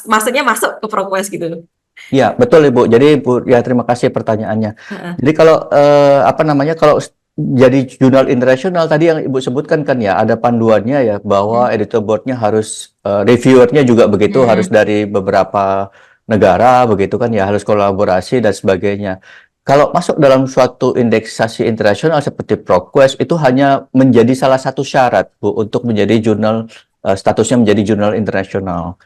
maksudnya masuk ke ProQuest gitu. Ya, betul Ibu. Jadi Bu, ya terima kasih pertanyaannya. Jadi kalau kalau jadi jurnal internasional tadi yang Ibu sebutkan kan ya, ada panduannya ya bahwa editor board-nya harus reviewernya juga begitu, harus dari beberapa negara begitu kan ya, harus kolaborasi dan sebagainya. kalau masuk dalam suatu indeksasi internasional seperti ProQuest itu hanya menjadi salah satu syarat, Bu, untuk menjadi jurnal statusnya menjadi jurnal internasional.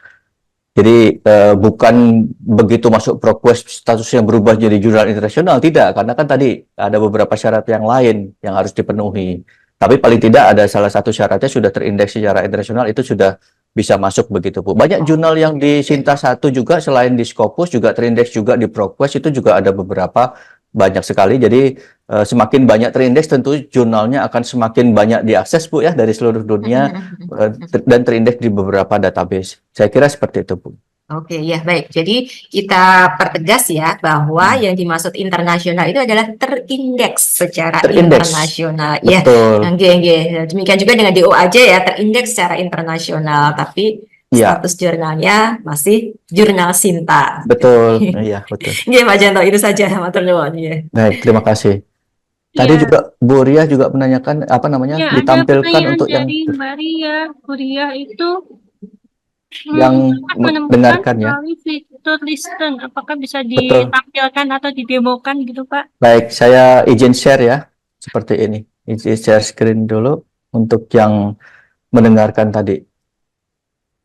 Jadi bukan begitu masuk ProQuest statusnya berubah jadi jurnal internasional, tidak, karena kan tadi ada beberapa syarat yang lain yang harus dipenuhi. Tapi paling tidak ada salah satu syaratnya sudah terindeks secara internasional, itu sudah bisa masuk begitu, Bu. Banyak jurnal yang di Sinta 1 juga selain di Scopus juga terindeks juga di ProQuest, itu juga ada beberapa, banyak sekali. Jadi semakin banyak terindeks tentu jurnalnya akan semakin banyak diakses, Bu, ya, dari seluruh dunia dan terindeks di beberapa database. Saya kira seperti itu, Bu. Oke, ya baik. Jadi kita pertegas ya bahwa yang dimaksud internasional itu adalah terindeks secara Terindeks. internasional. Ya, Betul. demikian juga dengan DO aja ya, terindeks secara internasional, tapi Iya, status jurnalnya masih jurnal Sinta. betul. Iya, betul. Nggih, Pak Janto, itu saja matur nuwun. Nggih. Baik, terima kasih. Tadi Iya. juga Bu Ria juga menanyakan apa namanya, Ya, ada ditampilkan pertanyaan untuk yang dari Mbak Ria. Bu Ria itu yang dapat menemukan mendengarkan ya. melalui fitur listen. Apakah bisa Betul. ditampilkan atau didemokan gitu, Pak? Baik, saya izin share ya, seperti ini. Izin share screen dulu untuk yang mendengarkan tadi.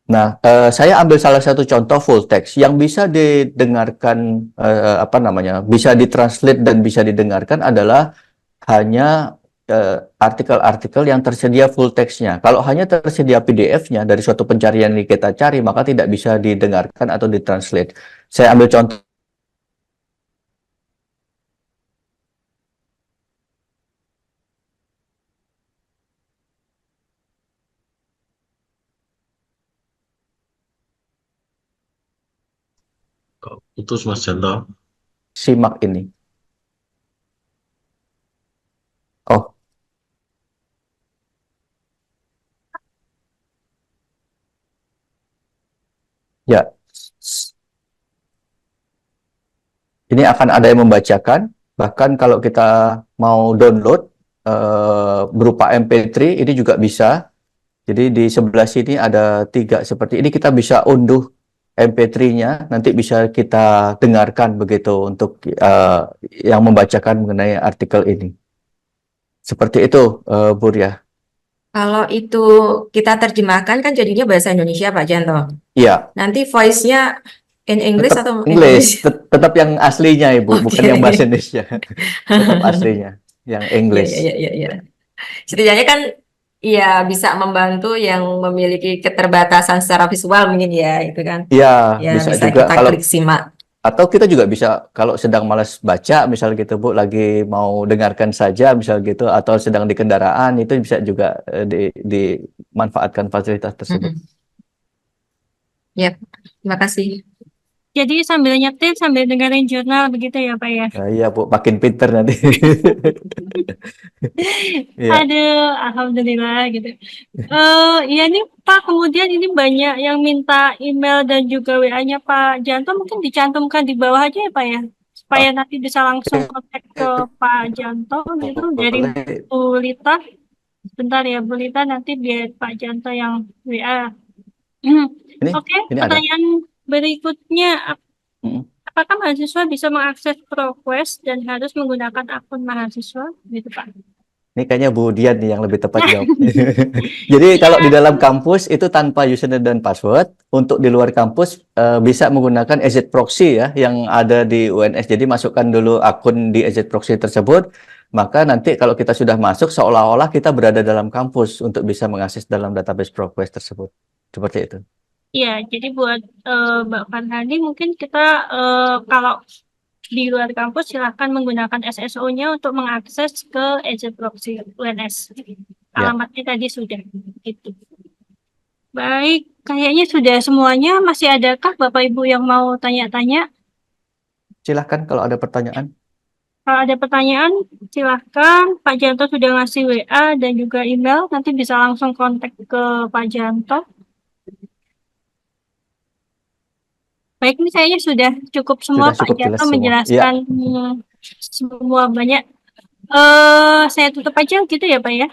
Nah, saya ambil salah satu contoh full text yang bisa didengarkan, apa namanya, bisa ditranslate dan bisa didengarkan adalah hanya artikel-artikel yang tersedia full text-nya. Kalau hanya tersedia PDF-nya dari suatu pencarian yang kita cari, maka tidak bisa didengarkan atau ditranslate. Saya ambil contoh. Kok putus Mas Janto? Simak ini. Oh, ya. Ini akan ada yang membacakan. Bahkan kalau kita mau download berupa MP3, ini juga bisa. Jadi di sebelah sini ada 3 seperti ini. Kita bisa unduh MP3-nya, nanti bisa kita dengarkan begitu untuk yang membacakan mengenai artikel ini. Seperti itu, Bu Ria. Kalau itu kita terjemahkan kan jadinya bahasa Indonesia, Pak Janto. Iya, Nanti voice-nya in English tetap atau English, tetap yang aslinya, Ibu, bukan Oke. yang bahasa Indonesia. Tetap aslinya, yang English. Iya. Setidaknya kan ya bisa membantu yang memiliki keterbatasan secara visual mungkin ya, itu kan. Iya, Ya bisa bisa juga kita kalau klik simak. atau kita juga bisa kalau sedang malas baca, misal gitu, Bu, lagi mau dengarkan saja, misal gitu, atau sedang di kendaraan, itu bisa juga dimanfaatkan fasilitas tersebut. Ya, terima kasih. Jadi sambil nyetir, sambil dengerin jurnal begitu ya, Pak ya? Nah, iya, Bu, makin pinter nanti. Iya. Aduh, alhamdulillah gitu. Iya nih Pak, kemudian ini banyak yang minta email dan juga WA-nya Pak Janto, mungkin dicantumkan di bawah aja ya Pak ya, supaya nanti bisa langsung kontak ke Pak Janto gitu dari Boleh. Bu Lita. Sebentar ya Bu Lita, nanti biar Pak Janto yang WA. Oke, Ini ada. pertanyaan berikutnya, Mm. apakah mahasiswa bisa mengakses ProQuest dan harus menggunakan akun mahasiswa gitu Pak? Ini kayaknya Bu Dian nih yang lebih tepat jawab. Jadi kalau di dalam kampus itu tanpa username dan password, untuk di luar kampus bisa menggunakan EZ Proxy ya yang ada di UNS. Jadi masukkan dulu akun di EZ Proxy tersebut, maka nanti kalau kita sudah masuk seolah-olah kita berada dalam kampus untuk bisa mengakses dalam database ProQuest tersebut. Seperti itu. Iya, jadi buat Mbak Farhani mungkin kita kalau di luar kampus silahkan menggunakan SSO-nya untuk mengakses ke EZ Proxy UNS. Alamatnya tadi sudah gitu. Baik, kayaknya sudah semuanya. Masih adakah Bapak Ibu yang mau tanya-tanya? Silahkan kalau ada pertanyaan. Kalau ada pertanyaan, silahkan. Pak Janto sudah ngasih WA dan juga email. Nanti bisa langsung kontak ke Pak Janto. Baik, ini kayaknya sudah cukup semua Sudah cukup Pak Janto jelas semua. menjelaskan semua banyak. Saya tutup aja gitu ya Pak ya.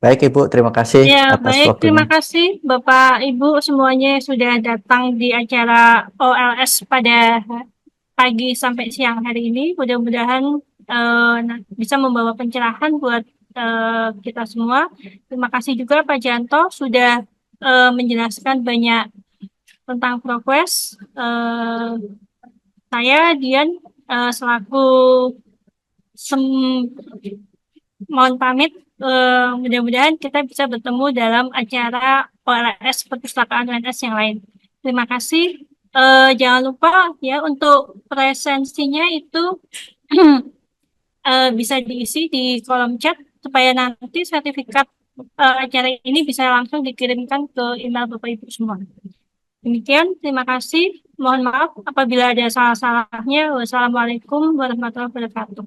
Baik Ibu, terima kasih Ya, atas baik. Terima waktunya. kasih Bapak Ibu semuanya yang sudah datang di acara OLS pada pagi sampai siang hari ini. Mudah-mudahan bisa membawa pencerahan buat kita semua. Terima kasih juga Pak Janto sudah menjelaskan banyak tentang ProQuest. Saya Dian selaku mohon pamit. Mudah-mudahan kita bisa bertemu dalam acara OLS Perpustakaan UNS yang lain. Terima kasih. Jangan lupa ya untuk presensinya itu bisa diisi di kolom chat supaya nanti sertifikat acara ini bisa langsung dikirimkan ke email Bapak Ibu semua. Demikian, terima kasih. Mohon maaf apabila ada salah-salahnya. Wassalamualaikum warahmatullahi wabarakatuh.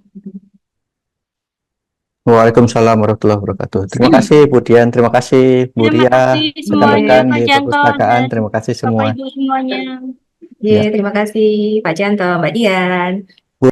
Waalaikumsalam warahmatullahi wabarakatuh. Terima kasih Bu Dian, terima kasih Bu Terima Ria, kasih semuanya, rekan-rekan Pak di Janto perpustakaan, dan terima kasih Bapak semua. Ibu semuanya. Terima kasih Pak Janto, Mbak Dian.